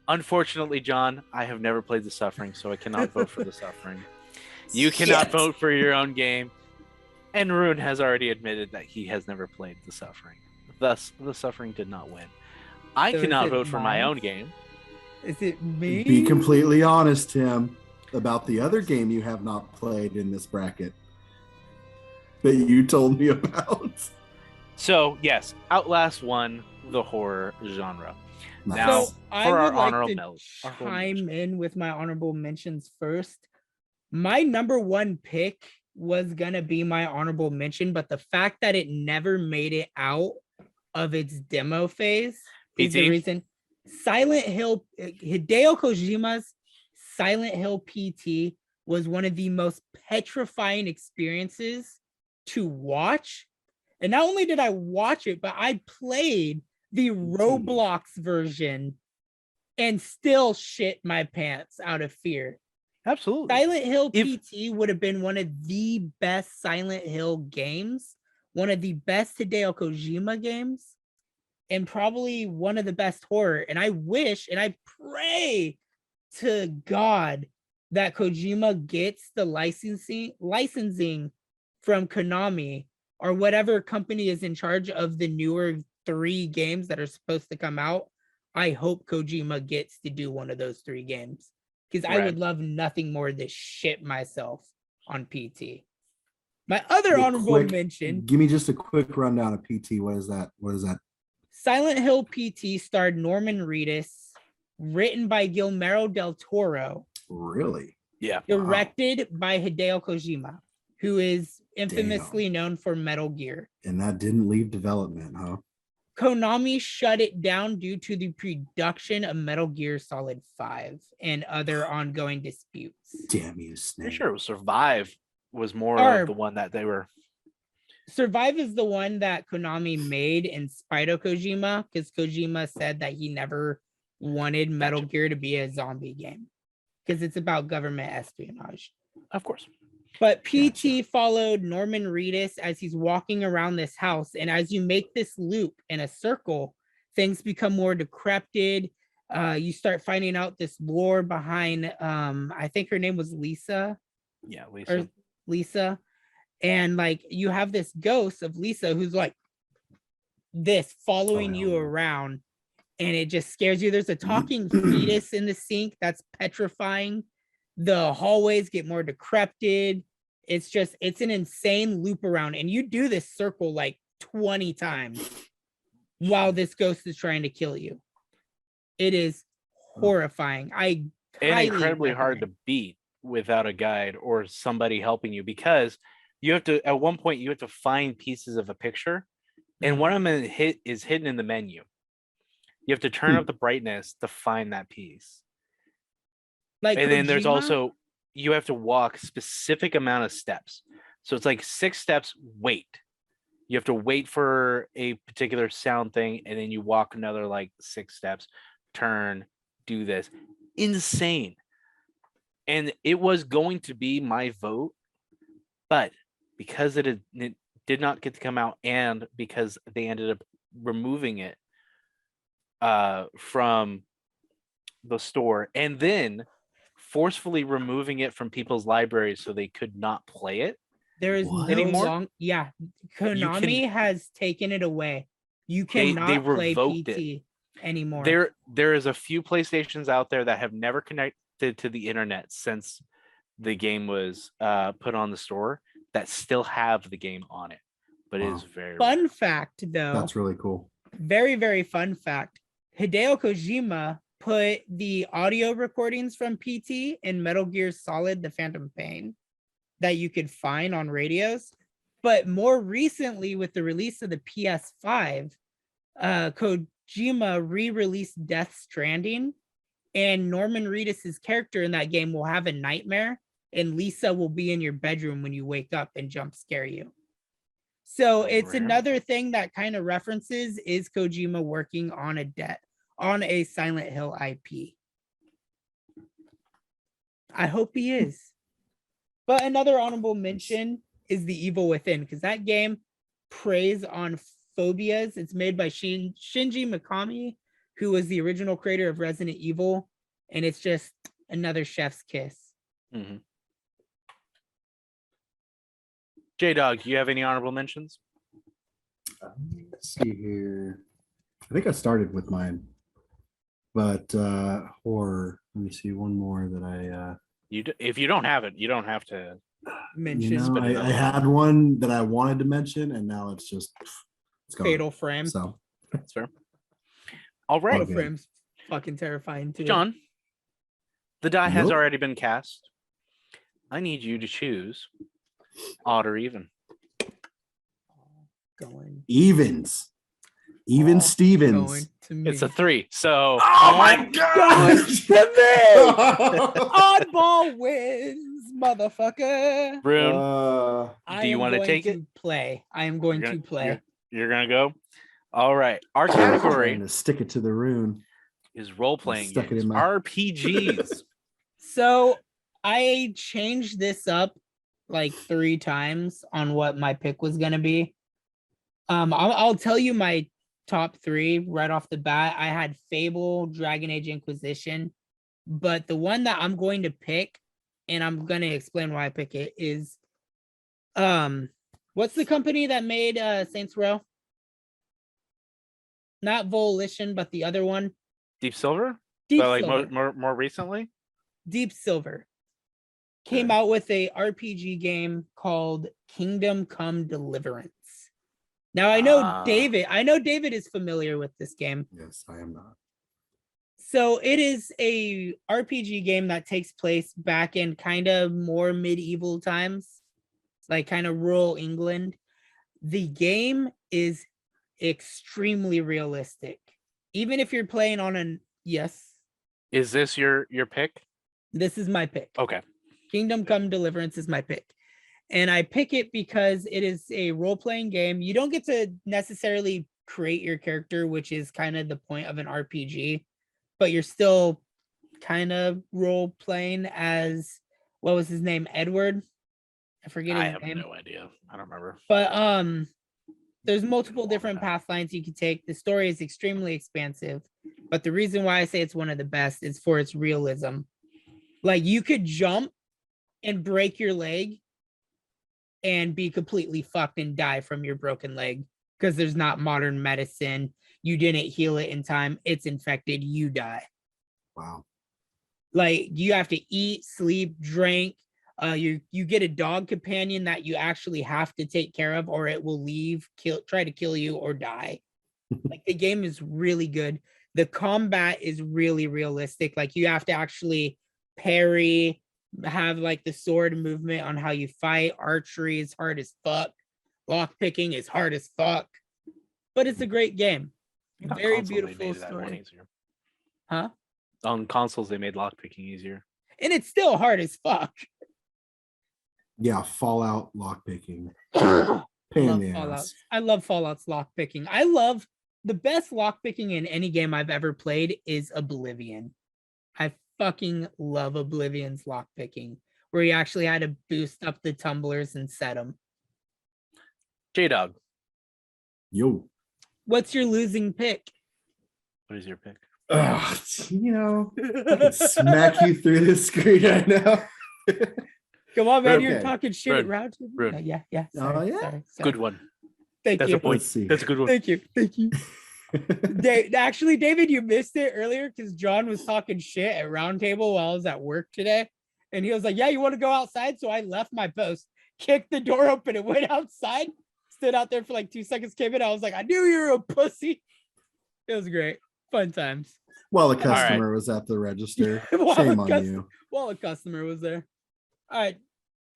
unfortunately, John, I have never played The Suffering, so I cannot vote for The Suffering. You cannot Shit. vote for your own game. And Rune has already admitted that he has never played The Suffering. Thus, The Suffering did not win. I So is cannot it vote for my mine? own game. Is it me? Be completely honest, Tim, about the other game you have not played in this bracket that you told me about. So, yes, Outlast won the horror genre. Nice. Now, So I for our would like honorable to chime in with my honorable mentions first. My number one pick was gonna be my honorable mention, but the fact that it never made it out of its demo phase is the PT? reason. Silent Hill, Hideo Kojima's Silent Hill PT was one of the most petrifying experiences to watch. And not only did I watch it, but I played the Roblox version and still shit my pants out of fear. Absolutely. Silent Hill If- PT would have been one of the best Silent Hill games, one of the best Hideo Kojima games, and probably one of the best horror. And I wish and I pray to God that Kojima gets the licensing from Konami or whatever company is in charge of the newer 3 games that are supposed to come out. I hope Kojima gets to do one of those 3 games. Because I Right. would love nothing more than shit myself on PT. My other Yeah, honorable quick- mention, Give me just a quick rundown of PT. What is that? What is that? Silent Hill PT starred Norman Reedus, written by Guillermo del Toro, Really? Yeah. directed by Hideo Kojima, who is infamously known for Metal Gear. And that didn't leave development, huh? Konami shut it down due to the production of Metal Gear Solid 5 and other ongoing disputes. Damn you, Pretty Snake. sure it was Survive was more Or- of the one that they were. Survive is the one that Konami made in spite of Kojima, because Kojima said that he never wanted Metal Gotcha. Gear to be a zombie game because it's about government espionage. Of course. But PT Gotcha. followed Norman Reedus as he's walking around this house. And as you make this loop in a circle, things become more decrepit. You start finding out this lore behind, I think her name was Lisa. Yeah, Lisa. Lisa. And like you have this ghost of Lisa who's like this following you no. around, and it just scares you. There's a talking fetus in the sink that's petrifying. The hallways get more decrepit. It's an insane loop around, and you do this circle like 20 times while this ghost is trying to kill you. It is horrifying. I And highly incredibly hard to recommend. beat without a guide or somebody helping you, because you have to, at one point, you have to find pieces of a picture, and one of them is hidden in the menu. You have to turn up the brightness to find that piece. Like And then there's Kojima, also, you have to walk specific amount of steps. So it's like 6 steps, wait. You have to wait for a particular sound thing, and then you walk another like 6 steps, turn, do this. Insane. And it was going to be my vote, but because it did not get to come out, and because they ended up removing it from the store, and then forcefully removing it from people's libraries so they could not play it. there is What? no Anymore? Konami has taken it away. You They cannot play revoked PT it. anymore. There is a few PlayStations out there that have never connected to the internet since the game was put on the store that still have the game on it, but it is Wow. very Fun rare. fact, though, That's really cool. very, very fun fact. Hideo Kojima put the audio recordings from PT in Metal Gear Solid: The Phantom Pain that you could find on radios. But more recently, with the release of the PS5, Kojima re-released Death Stranding, and Norman Reedus's character in that game will have a nightmare, and Lisa will be in your bedroom when you wake up and jump scare you. So it's Rare. another thing that kind of references is Kojima working on a Silent Hill IP. I hope he is. But another honorable mention is The Evil Within, because that game preys on phobias. It's made by Shinji Mikami, who was the original creator of Resident Evil, and it's just another chef's kiss. Mm-hmm. J-Dog, do you have any honorable mentions? Let's see here. I think I started with mine, but horror. Let me see one more that I. If you don't have it, you don't have to. Mention You know, Spit it I out. had one that I wanted to mention, and now it's gone. Fatal Frame. So That's fair. All right, Fatal good. Frame's fucking terrifying too. John. The die has Nope. already been cast. I need you to choose odd or even. Going even Oh, Stevens. going to me. It's a 3. So Oh my Going gosh! to me. Oddball wins, motherfucker. Rune, I do you am want to going take it? Play. I am going to play. You're gonna go. All right. Our Trying category to stick it to the rune. is role-playing Stuck it games, in my- RPGs. So I changed this up like 3 times on what my pick was gonna be. I'll tell you my top 3 right off the bat. I had Fable, Dragon Age Inquisition, but the one that I'm going to pick, and I'm gonna explain why I pick it, is what's the company that made Saints Row? Not Volition, but the other one. Deep Silver? Deep But like Silver. more recently? Deep Silver came Okay. out with a RPG game called Kingdom Come Deliverance. Now I know David is familiar with this game. Yes, I am not. So it is a RPG game that takes place back in kind of more medieval times, like kind of rural England. The game is extremely realistic. Even if you're playing on an yes, Is this your pick? this is my pick. Okay. Kingdom Come Deliverance is my pick. And I pick it because it is a role-playing game. You don't get to necessarily create your character, which is kind of the point of an RPG, but you're still kind of role-playing as, what was his name? Edward? I forget I his have name. no idea. I don't remember. But there's multiple different path lines you can take. The story is extremely expansive, but the reason why I say it's one of the best is for its realism. Like you could jump and break your leg and be completely fucked and die from your broken leg because there's not modern medicine. You didn't heal it in time. It's infected. You die. Wow. Like you have to eat, sleep, drink. You get a dog companion that you actually have to take care of, or it will leave, try to kill you, or die. Like the game is really good. The combat is really realistic. Like you have to actually parry, have like the sword movement on how you fight. Archery is hard as fuck. Lock picking is hard as fuck. But it's a great game. On Very consoles, they beautiful made that one story. easier. Huh? On consoles, they made lockpicking easier. And it's still hard as fuck. Yeah, Fallout lockpicking. Love Pain in the Fallout. ass. I love Fallout's lockpicking. I love the best lockpicking in any game I've ever played is Oblivion. I fucking love Oblivion's lockpicking, where you actually had to boost up the tumblers and set them. J-Dog, Yo. What's your losing pick? what is your pick? Ugh, I could smack you through the screen right now. Come on, man. You're Okay. talking shit Run. around. Run. Yeah. Oh, Sorry, yeah? sorry. Good one. Thank That's you. a point. Let's see. That's a good one. Thank you. Actually, David, you missed it earlier because John was talking shit at Roundtable while I was at work today. And he was like, yeah, you want to go outside? So I left my post, kicked the door open and went outside, stood out there for like 2 seconds, came in. I was like, I knew you were a pussy. It was great. Fun times. Well, the customer was at the register. While Shame a on cus- you. While a customer was there. All right,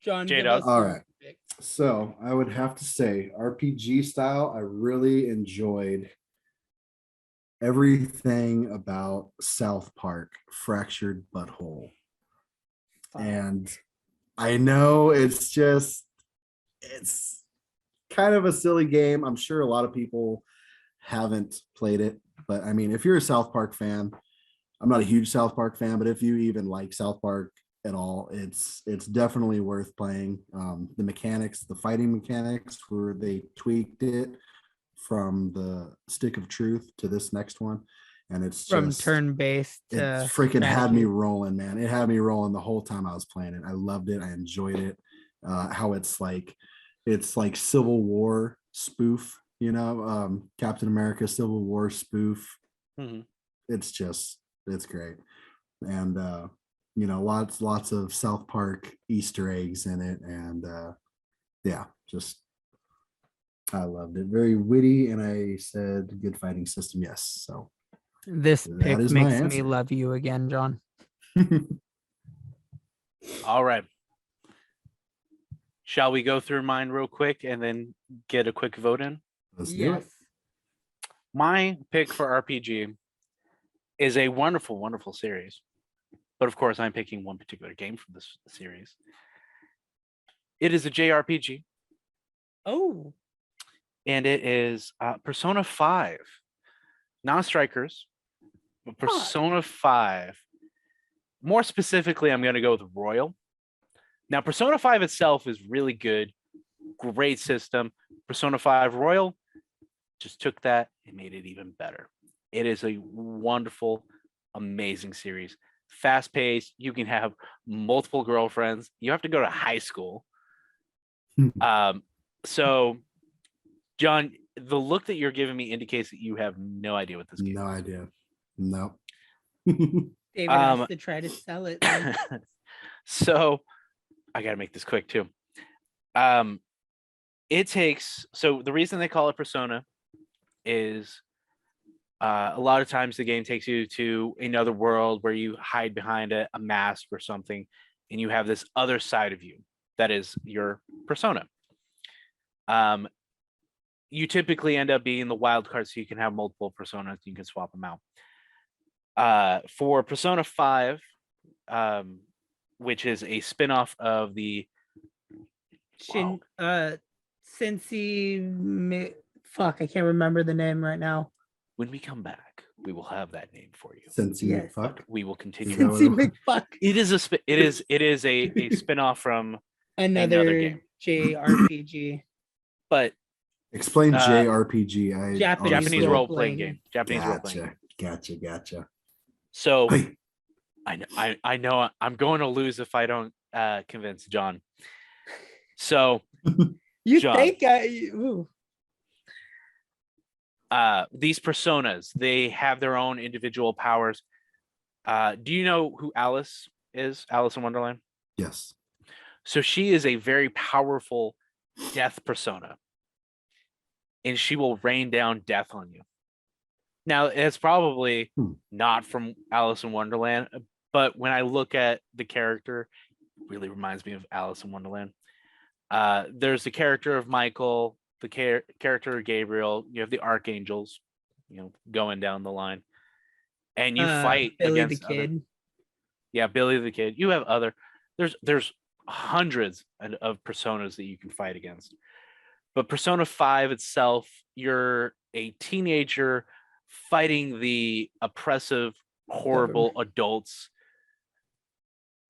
John. give J-Dog. us All your right. pick. So I would have to say RPG style, I really enjoyed everything about South Park, Fractured Butthole. And I know it's kind of a silly game. I'm sure a lot of people haven't played it, but I mean, if you're a South Park fan, I'm not a huge South Park fan, but if you even like South Park at all, it's definitely worth playing. The mechanics, the fighting mechanics, where they tweaked it from the Stick of Truth to this next one, and it's From just turn-based it to freaking had me strategy. rolling, man. It had me rolling the whole time I was playing it. I loved it. I enjoyed it. How it's like Civil War spoof, Captain America Civil War spoof. Mhm. It's great. And lots of South Park Easter eggs in it. And yeah, just I loved it. Very witty, and I said good fighting system. Yes. So This that pick is my makes me answer. love you again, John. All right. Shall we go through mine real quick and then get a quick vote in? Let's do it. My pick for RPG is a wonderful, wonderful series. But of course, I'm picking one particular game from this series. It is a JRPG, Oh, and it is Persona 5. Not Strikers, but Persona 5. More specifically, I'm going to go with Royal. Now, Persona 5 itself is really good. Great system. Persona 5 Royal just took that and made it even better. It is a wonderful, amazing series. Fast paced. You can have multiple girlfriends. You have to go to high school. So, John, the look that you're giving me indicates that you have no idea what this game is. No idea. No. David has to try to sell it. So I got to make this quick too. It takes, so the reason they call it Persona is a lot of times the game takes you to another world where you hide behind a mask or something, and you have this other side of you that is your persona. You typically end up being the wild card, so you can have multiple personas. You can swap them out. For Persona 5, which is a spin-off of the fuck, I can't remember the name right now. When we come back, we will have that name for you. Cincy Yes. McFuck. We will continue. Cincy McFuck. It is a spin-off from Another game. JRPG. But Explain JRPG. Japanese role-playing game. Japanese role-playing game. Gotcha. So Hey. I know I'm going to lose if I don't convince John. So You John, think these personas, they have their own individual powers. Do you know who Alice is? Alice in Wonderland? Yes. So she is a very powerful death persona, and she will rain down death on you. Now, it's probably not from Alice in Wonderland, but when I look at the character, it really reminds me of Alice in Wonderland. There's the character of Michael, the character of Gabriel. You have the archangels, going down the line, and you fight Billy against the Kid. Billy the Kid. You have other. There's hundreds of personas that you can fight against. But Persona 5 itself, you're a teenager fighting the oppressive, horrible adults.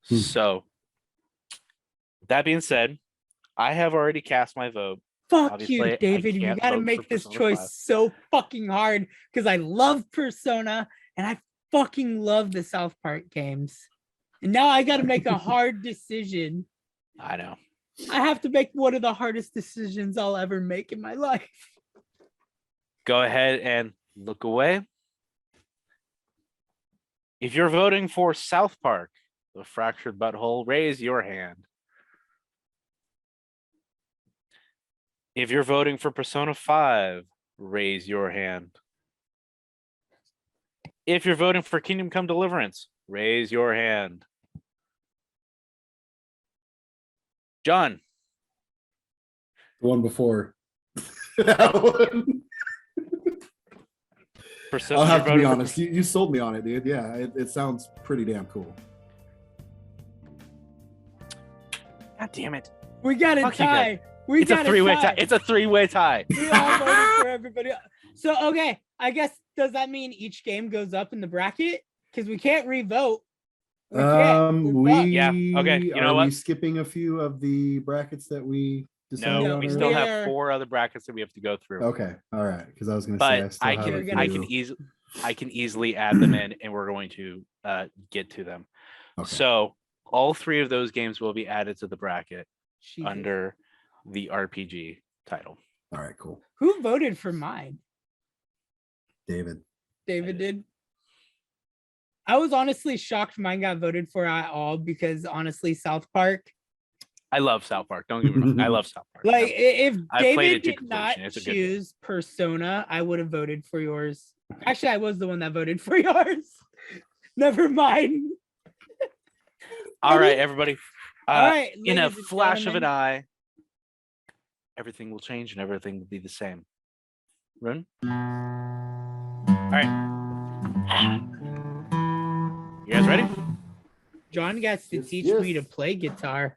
So, that being said, I have already cast my vote. Fuck Obviously, you, David. You can't gotta vote make for this Persona choice 5. so fucking hard because I love Persona and I fucking love the South Park games. And now I gotta make a hard decision. I know. I have to make one of the hardest decisions I'll ever make in my life. Go ahead and look away. If you're voting for South Park, the Fractured Butthole, raise your hand. If you're voting for Persona 5, raise your hand. If you're voting for Kingdom Come Deliverance, raise your hand. John. The one before. That one. Persona, I'll have you're to be voting for honest. You sold me on it, dude. Yeah, it sounds pretty damn cool. God damn it! We got a Fuck you guys. tie. We It's a got three-way tie. tie. It's a three-way tie. We all voted for everybody. So okay, I guess does that mean each game goes up in the bracket? Because we can't re-vote. We can't. We're fucked. Yeah, okay, you know are what? we skipping a few of the brackets that we decided No, No, on? we earlier? still we have are- 4 other brackets that we have to go through. Okay, all right. Because I was going to say I But still I have can a I can few. I can easily add them in, and we're going to get to them. Okay. So all 3 of those games will be added to the bracket Jesus. under the RPG title. All right, cool. Who voted for mine? David. David did. I was honestly shocked mine got voted for at all because honestly, South Park. I love South Park. Don't get me wrong. I love South Park. Like if I've played David it to did not completion. It's a good game. choose Persona, I would have voted for yours. Actually, I was the one that voted for yours. Never mind. All right, everybody. All right, In a ladies and flash of an gentlemen. eye, everything will change and everything will be the same. Run. All right. You guys ready? John gets to Yes, teach yes. me to play guitar.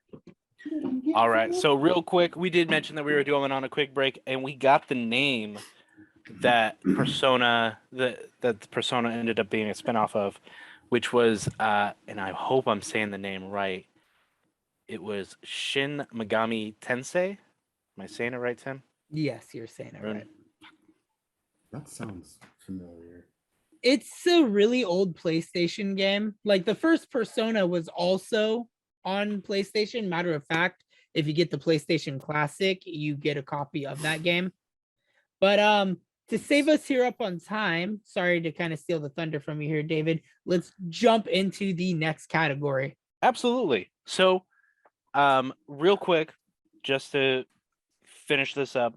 All right. So real quick, we did mention that we were doing on a quick break, and we got the name that Persona that Persona ended up being a spinoff of, which was and I hope I'm saying the name right. It was Shin Megami Tensei. Am I saying it right, Tim? Yes, you're saying it right. That sounds familiar. It's a really old PlayStation game. Like the first Persona was also on PlayStation. Matter of fact, if you get the PlayStation Classic, you get a copy of that game. But to save us here up on time, sorry to kind of steal the thunder from you here, David. Let's jump into the next category. Absolutely. So, real quick, just to finish this up,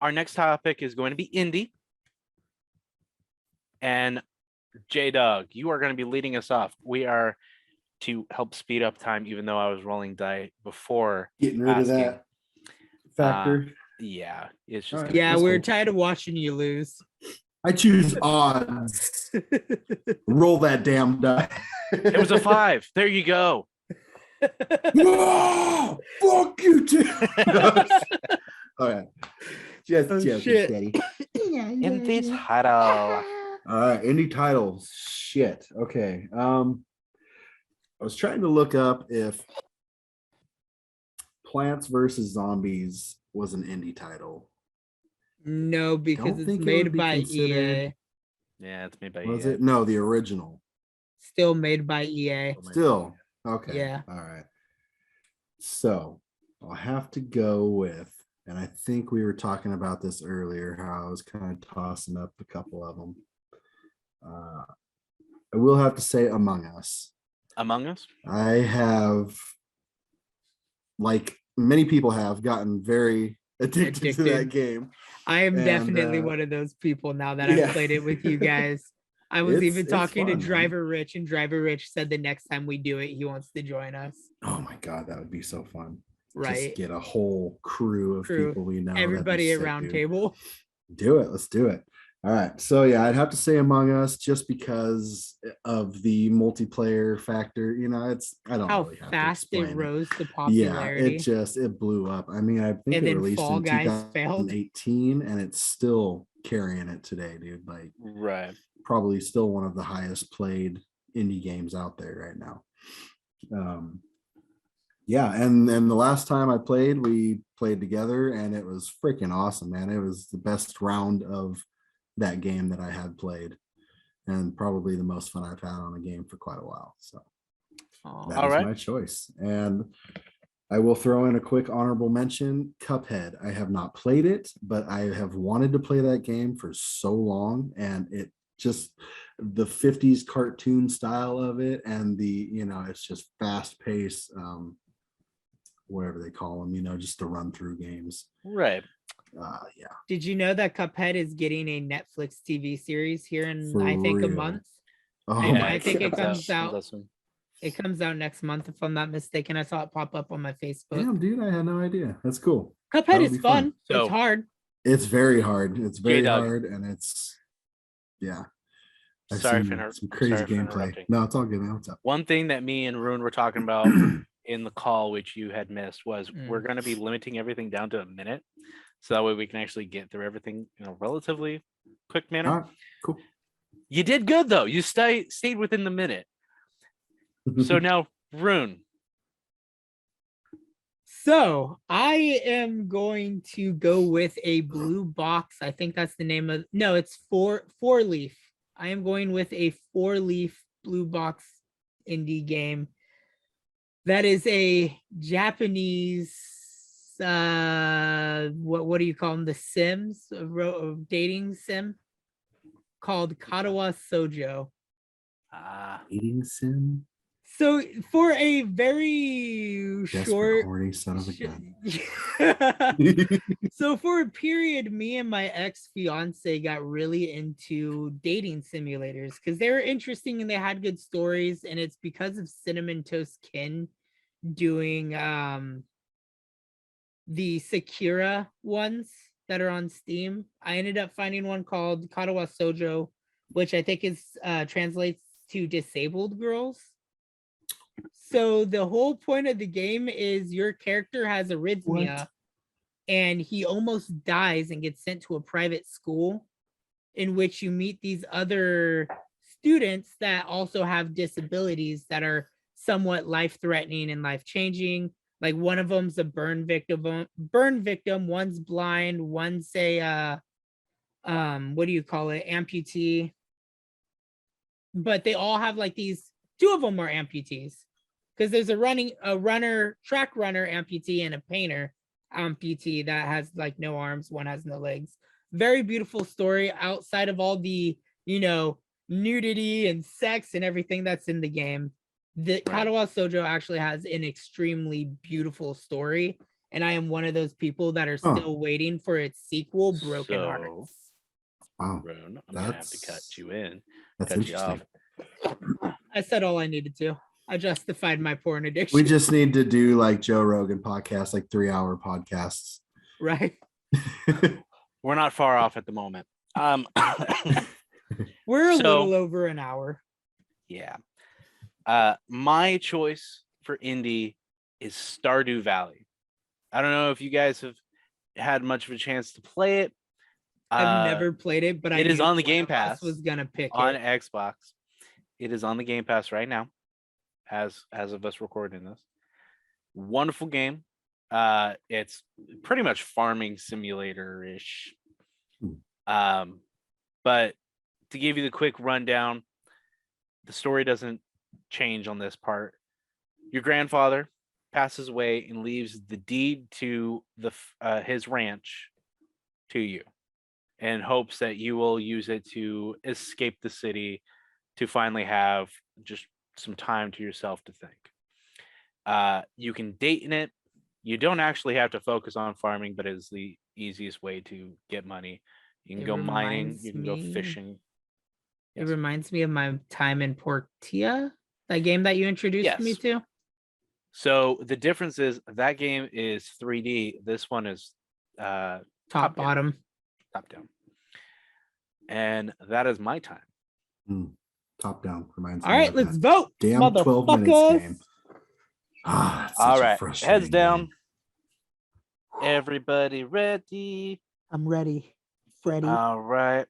our next topic is going to be indie. And J-Dog, you are going to be leading us off. We are to help speed up time, even though I was rolling die before. Getting rid of asking. that factor. Yeah, it's just Alright. Yeah, That's we're cool. tired of watching you lose. I choose odds. Roll that damn die. it was a 5. There you go. Whoa, fuck you too. All right. Just Oh, joking, shit. Steady. In this title. All right, indie titles. Shit. Okay. I was trying to look up if Plants vs. Zombies was an indie title. No, because Don't it's think it made would be by considered- EA. Yeah, it's made by Was EA. it? No, the original. Still made by EA. Still. Okay. Yeah. All right. So I'll have to go with, and I think we were talking about this earlier, how I was kind of tossing up a couple of them. I will have to say Among Us. Among Us? I have, like many people have, gotten very addicted to that Addicted. game. I am And, definitely one of those people now that yeah. I've played it with you guys. I was even It's talking fun, to man. Driver Rich, and Driver Rich said the next time we do it, he wants to join us. Oh my God, that would be so fun. Right. Just get a whole crew of Crew. people we know. That'd be Everybody at sick, round dude. table. Do it. Let's do it. All right. So yeah, I'd have to say Among Us just because of the multiplayer factor. You know, I don't How really have fast to it explain rose to Yeah, popularity. it blew up. I mean, I think And it then released Fall in Guys failed. 2018 and it's still carrying it today, dude. Like Right. probably still one of the highest played indie games out there right now. Yeah, and the last time I played, we played together and it was freaking awesome, man. It was the best round of that game that I had played and probably the most fun I've had on a game for quite a while. So Aw. that All is right. my choice. And I will throw in a quick honorable mention, Cuphead. I have not played it, but I have wanted to play that game for so long, and it just the 50s cartoon style of it, and it's just fast paced, whatever they call them, just the run through games. Right. Yeah. Did you know that Cuphead is getting a Netflix TV series here in, For I think, a real? month? Oh Yeah, my I think it gosh. comes out. That's one. It comes out next month, if I'm not mistaken. I saw it pop up on my Facebook. Damn, dude, I had no idea. That's cool. Cuphead that'll is be fun. fun. So- It's hard. It's very hard. It's very J-Dog. hard, and it's yeah. I've Sorry seen for some crazy gameplay. interrupting. No, it's all good, man. What's up? One thing that me and Rune were talking about in the call, which you had missed, was we're going to be limiting everything down to a minute, so that way we can actually get through everything in a relatively quick manner. All right, cool. You did good though. You stayed within the minute. So now, Rune. So I am going to go with a blue box. I think that's the name of no, it's four leaf. I am going with a 4-leaf blue box indie game. That is a Japanese what do you call them? The Sims, a dating sim called Katawa Sojo. Eating sim. So for a very Desperate, short, horny son of a gun. So for a period, me and my ex-fiance got really into dating simulators because they were interesting and they had good stories. And it's because of Cinnamon Toast Kin doing the Sakura ones that are on Steam. I ended up finding one called Katawa Sojo, which I think is translates to disabled girls. So the whole point of the game is your character has arrhythmia and he almost dies and gets sent to a private school in which you meet these other students that also have disabilities that are somewhat life-threatening and life-changing. Like one of them's a burn victim, one's blind, one's a what do you call it, amputee. But they all have like these, two of them are amputees. Because there's a track runner amputee and a painter amputee that has like no arms, one has no legs. Very beautiful story outside of all the, nudity and sex and everything that's in the game. The Katawa Sojo actually has an extremely beautiful story. And I am one of those people that are still waiting for its sequel, Broken Hearts. Wow. Rune, I'm going to have to cut you in. That's cut you interesting. off. I said all I needed to. I justified my porn addiction. We just need to do like Joe Rogan podcasts, like 3-hour podcasts. Right. We're not far off at the moment. We're a little over an hour. Yeah. My choice for indie is Stardew Valley. I don't know if you guys have had much of a chance to play it. I've never played it, but it is on the Game Pass. Was gonna pick on it. Xbox. It is on the Game Pass right now, as of us recording this. Wonderful game. It's pretty much farming simulator-ish. But to give you the quick rundown, the story doesn't change on this part. Your grandfather passes away and leaves the deed to his ranch to you, in hopes that you will use it to escape the city, to finally have just some time to yourself to think. You can date in it. You don't actually have to focus on farming, but it's the easiest way to get money. You can go mining, you can go fishing. It reminds me of my time in Portia, that game that you introduced me to. So the difference is that game is 3D. This one is top bottom. Top down. And that is my time. Top down reminds me. All right, let's vote. Damn 12 minutes game. All right, heads down. Game. Everybody ready? I'm ready, Freddy. All right.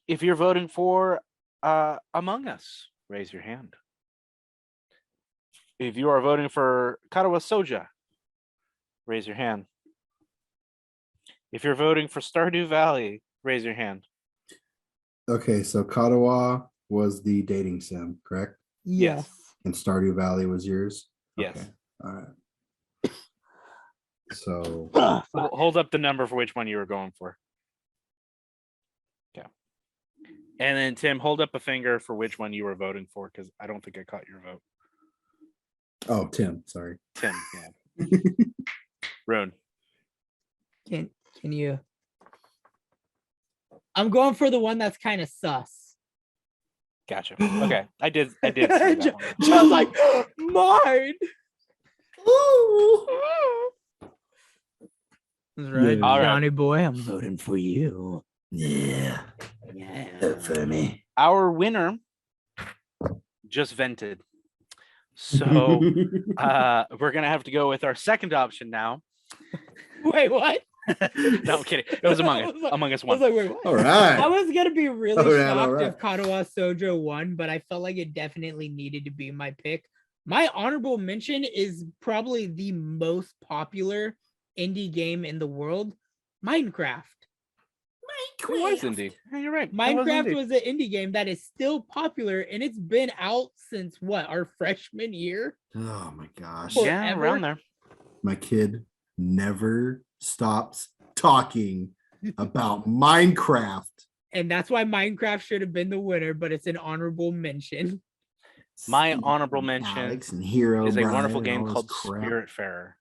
If you're voting for Among Us, raise your hand. If you are voting for Katawa Soja, raise your hand. If you're voting for Stardew Valley, raise your hand. Okay, so Katawa was the dating sim, correct? Yes. And Stardew Valley was yours? Yes. Okay. All right. So hold up the number for which one you were going for. Okay. And then Tim, hold up a finger for which one you were voting for, because I don't think I caught your vote. Oh, Tim, sorry. Tim, yeah. Rune. Can you? I'm going for the one that's kind of sus. Gotcha. Okay, I did. See that one. John's like, mine. That's right, Yeah. Johnny boy. I'm voting for you. Yeah. For me. Our winner just vented. So we're gonna have to go with our second option now. Wait, what? No, I'm kidding. It was Among Us. Among Us I was won. like, wait, what? All right. I was gonna be really All right, all shocked if right. Katawa Sojo won, but I felt like it definitely needed to be my pick. My honorable mention is probably the most popular indie game in the world, Minecraft. It was indeed. Yeah, you're right. It was Minecraft indeed. was an indie game that is still popular, and it's been out since what, our freshman year? Oh my gosh. Yeah, forever. around there. My kid never stops talking about Minecraft. And that's why Minecraft should have been the winner, but it's an honorable mention. My Steve honorable and mention Alex and Hero is a Brian wonderful and game all this called crap. Spiritfarer,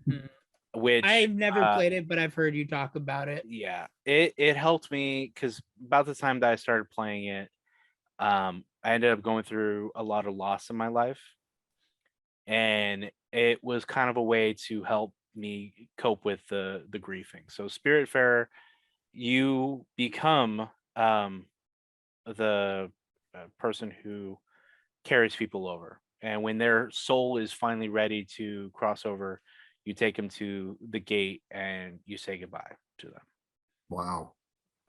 Mm. which I've never uh, played it, but I've heard you talk about it. Yeah, it helped me because about the time that I started playing it, I ended up going through a lot of loss in my life, and it was kind of a way to help me cope with the griefing. So Spiritfarer, you become the person who carries people over, and when their soul is finally ready to cross over, you take them to the gate and you say goodbye to them. Wow.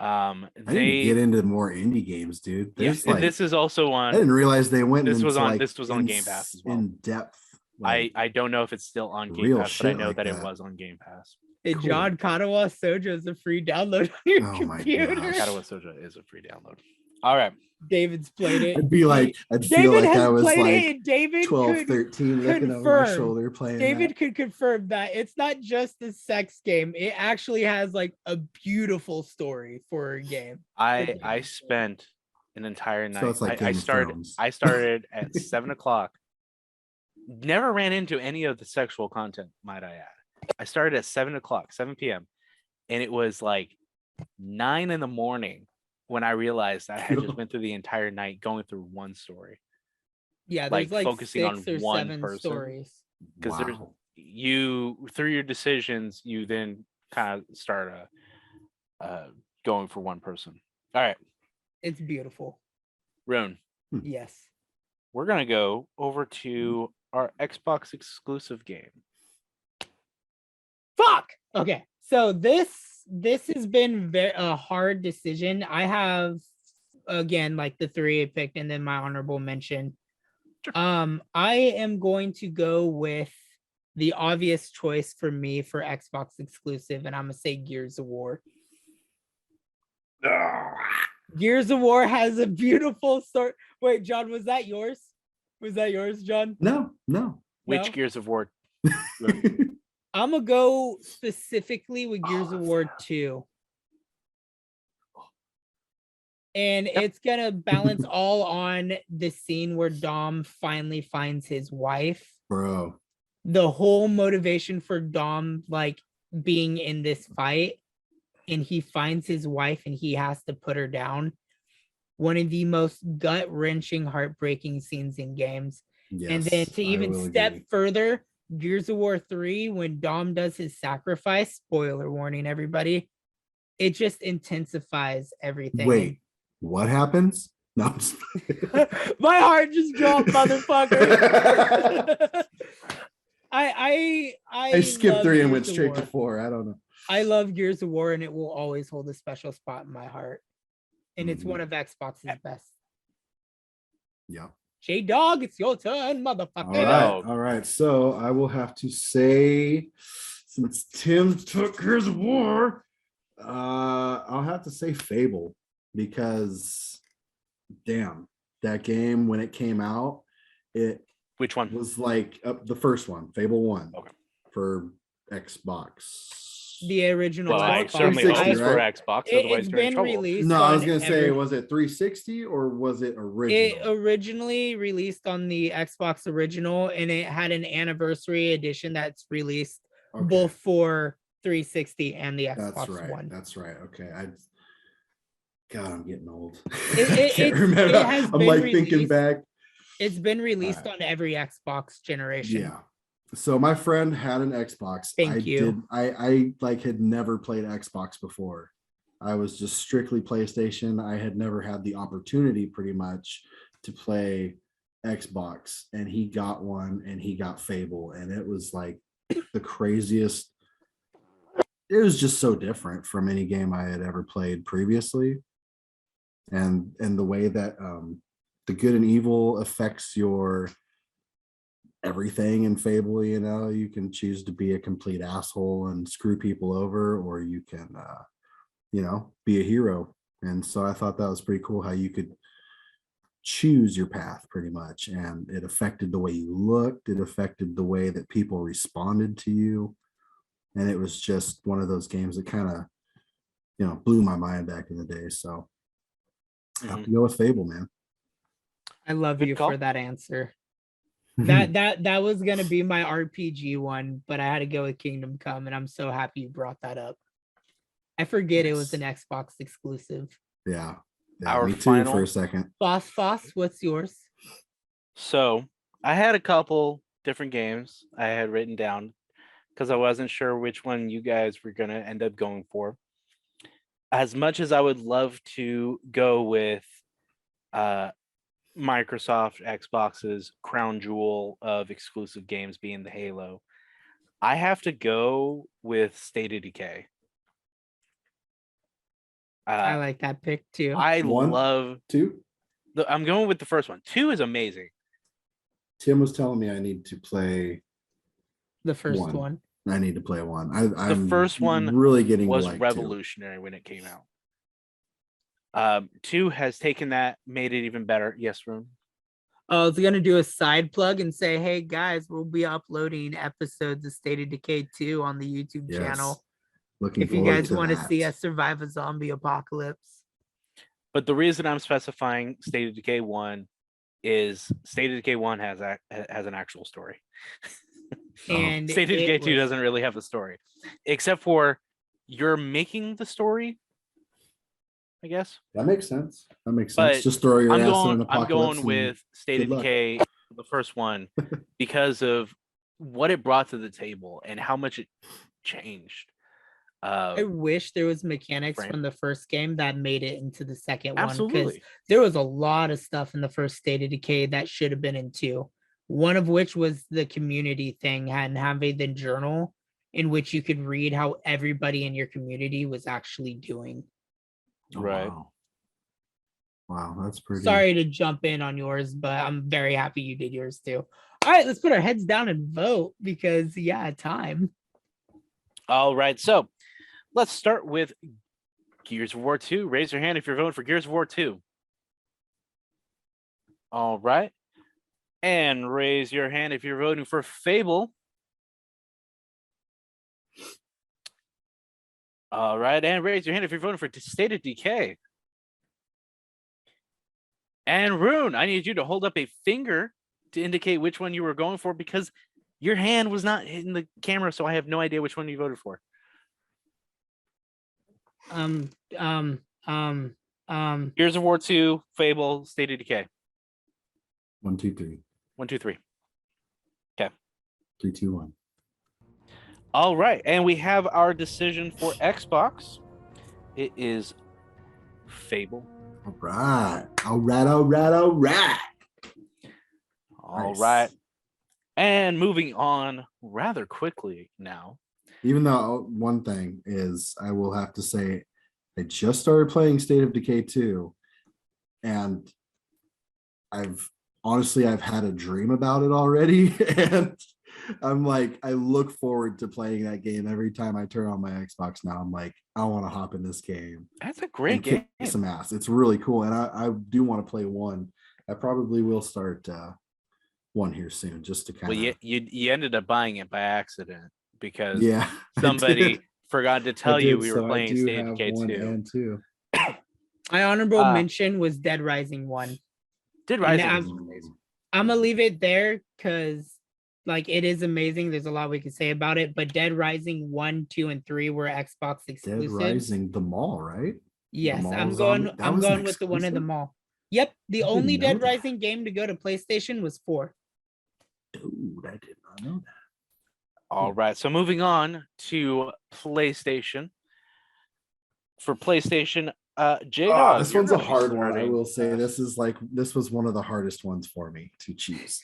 I I need to get into more indie games, dude. There's and like this is also I on. didn't realize they went This was into on. like This was on Game Pass as well. in depth. Like, I don't know if it's still on Game real Pass, but I shit know like that it that. was on Game Pass. Hey, Cool. John, Katawa Sojo is a free download on your Oh my computer. gosh. Katawa Soja is a free download. All right. David's played it. I'd be like, I'd feel David like has I was played like it, and David 12, could 13, looking over my confirm. shoulder playing David that. could confirm that it's not just a sex game. It actually has like a beautiful story for a game. I spent an entire night. So it's like I Game of started. Thrones. I started at 7:00. Never ran into any of the sexual content, might I add. I started at 7:00, 7 p.m. and it was like 9 in the morning when I realized I had just went through the entire night going through one story. Yeah, there's like focusing on 6 or one 7 person. stories. Because there's Wow. you through your decisions, you then kind of start going for one person. All right, It's beautiful. Rune, Yes. we're gonna go over to our Xbox exclusive game. Fuck. Okay. So this has been a hard decision. I have, again, like the 3 I picked and then my honorable mention. Sure. I am going to go with the obvious choice for me for Xbox exclusive, and I'm gonna say Gears of War. Gears of War has a beautiful story. Wait, John, was that yours? Was that yours, John? No. Which No? Gears of War? I'm gonna go specifically with Gears of War 2. And it's gonna balance all on the scene where Dom finally finds his wife. Bro. The whole motivation for Dom like being in this fight, and he finds his wife and he has to put her down. One of the most gut-wrenching, heartbreaking scenes in games. Yes, And then to I even will step agree. further, Gears of War 3, when Dom does his sacrifice, spoiler warning, everybody, it just intensifies everything. Wait, what happens? No, I'm just... My heart just dropped, motherfucker. I skipped love 3 and Gears went of straight War. to 4. I don't know. I love Gears of War, and it will always hold a special spot in my heart. And it's Mhm. one of Xbox's best. Yeah. J-Dog, it's your turn, motherfucker. All right. So I will have to say, since Tim took Gears of War, I'll have to say Fable, because damn, that game when it came out, it Which one? was like the first one, Fable 1, Okay. for Xbox. The original. Well, I Xbox. certainly hope it's 360, for right? Xbox. It's Otherwise, you're in been trouble. released. No, I was on gonna say, every- was it 360 or was it It original? originally released on the Xbox original, and it had an anniversary edition that's released Okay, both for 360 and the that's Xbox right. One. That's right. Okay, God, I'm getting old. It- I can't remember. it has I'm been like thinking released. back. It's been released Alright. on every Xbox generation. Yeah. So my friend had an Xbox. Thank you. I like had never played Xbox before. I was just strictly PlayStation. I had never had the opportunity pretty much to play Xbox, and he got one and he got Fable, and it was like the craziest. It was just so different from any game I had ever played previously. And the way that the good and evil affects your everything in Fable, you can choose to be a complete asshole and screw people over, or you can be a hero. And so I thought that was pretty cool how you could choose your path pretty much, and it affected the way you looked, it affected the way that people responded to you, and it was just one of those games that kind of blew my mind back in the day. So I have to go with Fable, man. I love Good you call. for that answer. That was gonna be my RPG one, but I had to go with Kingdom Come, and I'm so happy you brought that up. I forget it was an Xbox exclusive. Yeah, Our me too final- for a second. BossFoss, what's yours? So I had a couple different games I had written down because I wasn't sure which one you guys were going to end up going for. As much as I would love to go with Microsoft Xbox's crown jewel of exclusive games being the Halo, I have to go with State of Decay. I like that pick too. I One, love two. I'm going with the first one. 2 is amazing. Tim was telling me I need to play The first one. I need to play one. I'm first one really getting was to like revolutionary when it came out. 2 has taken that, made it even better. Yes, Room. I was gonna do a side plug and say, hey guys, we'll be uploading episodes of State of Decay 2 on the YouTube channel. Looking If you forward guys to want to that. see us survive a zombie apocalypse. But the reason I'm specifying State of Decay 1 is State of Decay 1 has an actual story. And State of Decay it 2 was- doesn't really have a story, except for you're making the story, I guess. That makes sense. That makes But sense. Just throw your I'm ass in an going apocalypse. and with State of good luck. Decay, the first one, because of what it brought to the table and how much it changed. I wish there was mechanics frame. from the first game that made it into the second one, because Absolutely. there was a lot of stuff in the first State of Decay that should have been in 2. One of which was the community thing and having the journal in which you could read how everybody in your community was actually doing. Oh, Right. Wow, that's pretty. Sorry to jump in on yours, but I'm very happy you did yours too. All right, let's put our heads down and vote because time. All right. So let's start with Gears of War 2. Raise your hand if you're voting for Gears of War 2. All right. And raise your hand if you're voting for Fable. All right. And raise your hand if you're voting for State of Decay. And Rune, I need you to hold up a finger to indicate which one you were going for, because your hand was not in the camera, so I have no idea which one you voted for. Gears of War 2, Fable, State of Decay. 1, 2, 3. 1, 2, 3. 3, 2, 1. All right, and we have our decision for Xbox. It is Fable. All right. All right. All right. All right. All Nice. right. And moving on rather quickly now. Even though one thing is, I will have to say, I just started playing State of Decay 2, and I've had a dream about it already, and I'm like, I look forward to playing that game every time I turn on my Xbox now. I'm like, I want to hop in this game. That's a great and game. kick some ass. It's really cool, and I do want to play 1. I probably will start 1 here soon, just to kind of. Well, you ended up buying it by accident because Yeah, somebody forgot to tell you we were playing State of Decay 2. and 2. My honorable mention was Dead Rising 1. Dead Rising is amazing. I'm gonna leave it there because it is amazing. There's a lot we can say about it, but Dead Rising 1, 2, and 3 were Xbox exclusives. Dead Rising, the mall, right? Yes, Mall I'm zombie- that I'm was an going with the one in the exclusive? mall. Yep, the I only didn't know Dead that. Rising game to go to PlayStation was 4. Dude, I did not know that. All right, so moving on to PlayStation. For PlayStation, J-Dog, this you're one's a gonna be hard one. I starting will say us, this was one of the hardest ones for me to choose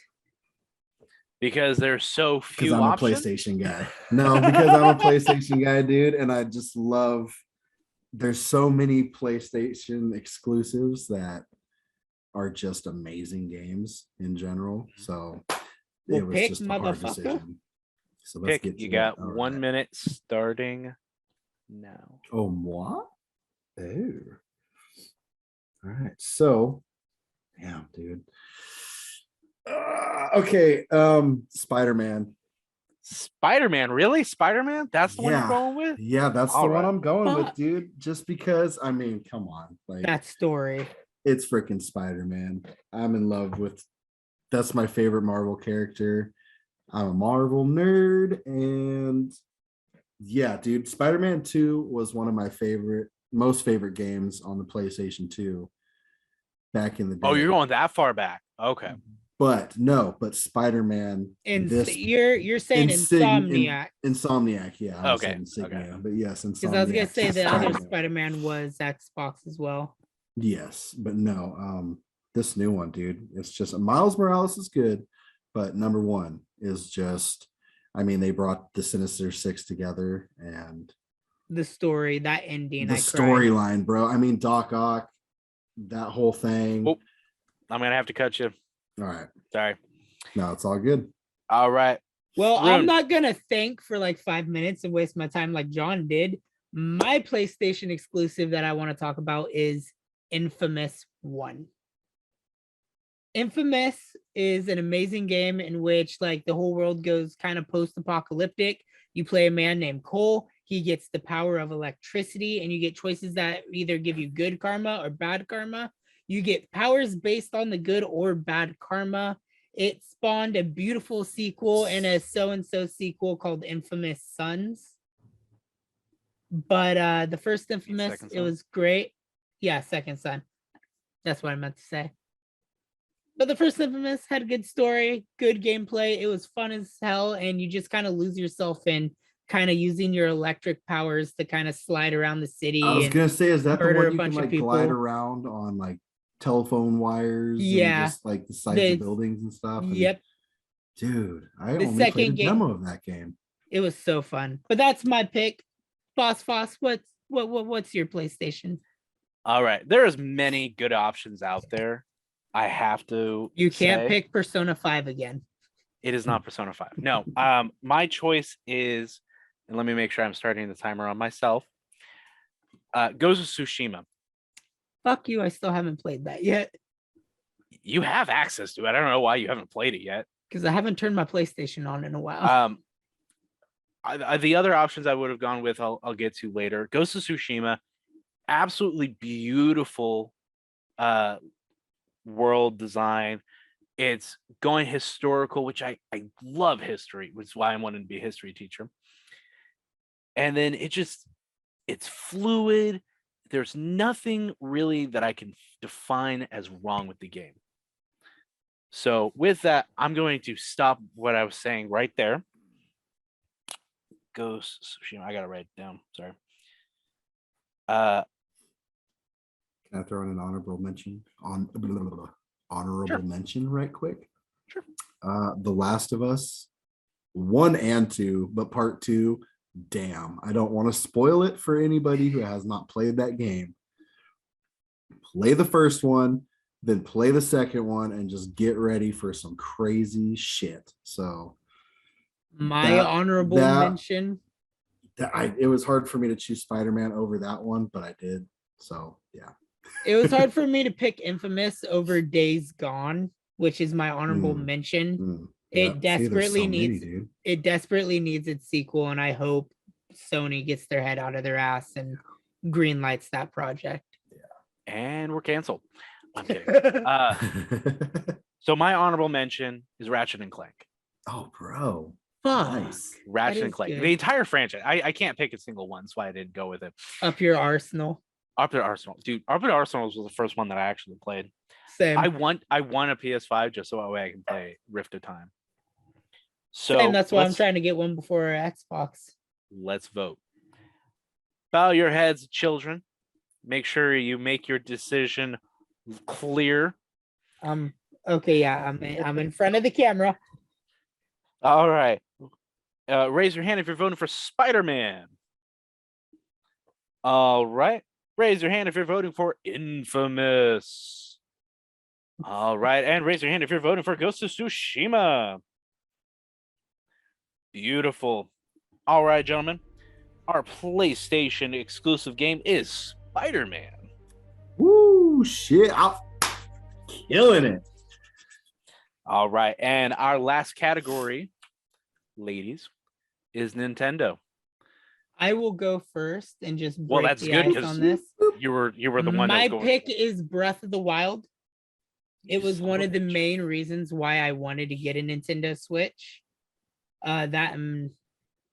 because there's so because few I'm options. a PlayStation guy. No, because I'm a PlayStation guy, dude, and I just love. There's so many PlayStation exclusives that are just amazing games in general. So Well, it was pick, just a hard motherfucker. decision. So let's Pick. get to You it. got All 1 right. minute starting now. Oh, moi? Oh. All right. So, damn, dude. Okay. Spider-Man. Spider-Man, really? Spider-Man? That's the one you're going with? Yeah, that's All the one right. I'm going with, Fuck. dude. Just because, I mean, come on. Like, That story. it's freaking Spider-Man. I'm in love with, that's my favorite Marvel character. I'm a Marvel nerd. And yeah, dude, Spider-Man 2 was one of my most favorite games on the PlayStation 2 back in the day. Oh, you're going that far back. Okay. But Spider-Man. And This you're saying Insomniac. Insomniac, yeah. I Okay, said Insignia, okay. but yes, Insomniac. Because I was gonna say the other Spider-Man. Spider-Man was Xbox as well. Yes, but no, this new one, dude, it's just Miles Morales is good, but number one is just, I mean, they brought the Sinister Six together and The story, that ending, the I cried. storyline, bro. I mean, Doc Ock, that whole thing. Oh, I'm gonna have to cut you. All right, Sorry. no, it's all good. All right. Well, I'm Rune. not gonna think for like 5 minutes and waste my time like John did. My PlayStation exclusive that I want to talk about is Infamous 1. Infamous is an amazing game in which like the whole world goes kind of post-apocalyptic. You play a man named Cole. He gets the power of electricity, and you get choices that either give you good karma or bad karma. You get powers based on the good or bad karma. It spawned a beautiful sequel and a so-and-so sequel called Infamous Sons. But the first Infamous, Second it Son? was great. Yeah, Second Son. That's what I meant to say. But the first Infamous had a good story, good gameplay. It was fun as hell, and you just kind of lose yourself in kind of using your electric powers to kind of slide around the city. I was and gonna say, is that the murder one a you can bunch of like glide people. around on like telephone wires Yeah. and just like the sides The- of buildings and stuff? And, Yep, dude, I The only played a second game- demo of that game. it was so fun. But that's my pick. BossFoss, what's your PlayStation? All right. There's many good options out there. I have to You can't say, pick Persona 5 again. it is not Persona 5. No. My choice is, and let me make sure I'm starting the timer on myself. Ghost of Tsushima. Fuck you, I still haven't played that yet. You have access to it. I don't know why you haven't played it yet. Because I haven't turned my PlayStation on in a while. The other options I would have gone with, I'll get to later. Ghost of Tsushima, absolutely beautiful world design. It's going historical, which I love history, which is why I wanted to be a history teacher. And then it's fluid. There's nothing really that I can define as wrong with the game. So with that, I'm going to stop what I was saying right there. Ghost Tsushima. I gotta write it down. Sorry. Can I throw in an honorable mention mention right quick? Sure. The Last of Us 1 and 2, but part 2, damn, I don't want to spoil it for anybody who has not played that game. Play the first one, then play the second one, and just get ready for some crazy shit. So My honorable mention. It was hard for me to choose Spider-Man over that one, but I did. So yeah. It was hard for me to pick Infamous over Days Gone, which is my honorable mention. It desperately needs its sequel, and I hope Sony gets their head out of their ass and greenlights that project. Yeah. And we're canceled. I'm kidding. So my honorable mention is Ratchet and Clank. Oh, bro. Fuck. Nice. Ratchet That and is Clank. good. The entire franchise. I can't pick a single one, so I didn't go with it. Up your arsenal. Up at Arsenal. Dude, Up at Arsenal was the first one that I actually played. Same. I want a PS5 just so that way I can play Rift of Time. So Same. That's why I'm trying to get one before Xbox. let's vote. bow your heads, children. Make sure you make your decision clear. Okay, yeah, I'm in front of the camera. All right. Raise your hand if you're voting for Spider-Man. All right. Raise your hand if you're voting for Infamous. All right. And raise your hand if you're voting for Ghost of Tsushima. Beautiful. All right, gentlemen. Our PlayStation exclusive game is Spider-Man. Woo, shit. I'm killing it. All right. And our last category, ladies, is Nintendo. I will go first and just break Well, that's the good ice because on this. you were the one that My was going. pick is Breath of the Wild. It was Son one of of a the bitch. main reasons why I wanted to get a Nintendo Switch.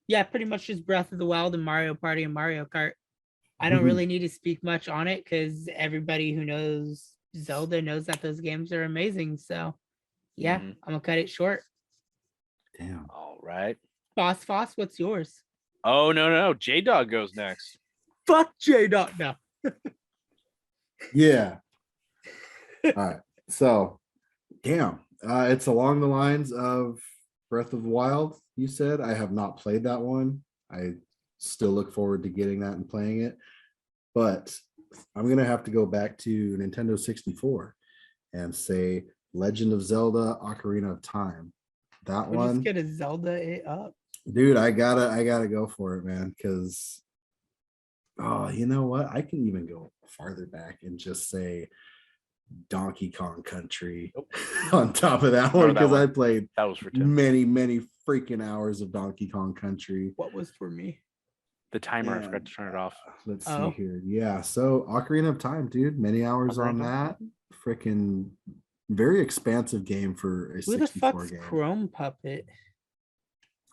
Yeah, pretty much just Breath of the Wild and Mario Party and Mario Kart. I don't really need to speak much on it because everybody who knows Zelda knows that those games are amazing. So yeah, Mhm. I'm gonna cut it short. Damn. All right. BossFoss, what's yours? Oh, no. J-Dog goes next. Fuck J-Dot now. Yeah. All right. So, damn. It's along the lines of Breath of the Wild. You said I have not played that one. I still look forward to getting that and playing it. But I'm gonna have to go back to Nintendo 64 and say Legend of Zelda: Ocarina of Time. That We're one, just gonna Zelda it up. dude. I gotta go for it, man. Because you know what? I can even go farther back and just say Donkey Kong Country on top of that No, one that because one. I played That was for Tim. many freaking hours of Donkey Kong Country. What was for me? The timer, I And, forgot to turn it off. Let's Oh. see here. Yeah, so Ocarina of Time, dude. Many hours on Ocarina of that. Freaking very expansive game for a Who the 64 fuck's game. Chrome Puppet?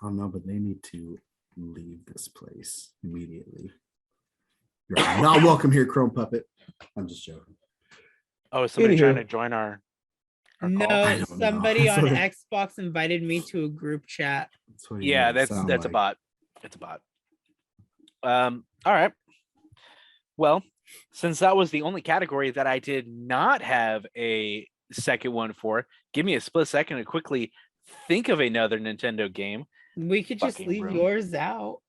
I don't know, but they need to leave this place immediately. You're not welcome here, Chrome Puppet. I'm just joking. Oh, is somebody trying Anywho. to join our No, call? I don't know. somebody That's on what Xbox invited me to a group chat. That's what it Yeah, made it that's sound a like. bot. It's a bot. All right. Well, since that was the only category that I did not have a second one for, give me a split second to quickly think of another Nintendo game. We could just Fucking leave room. yours out.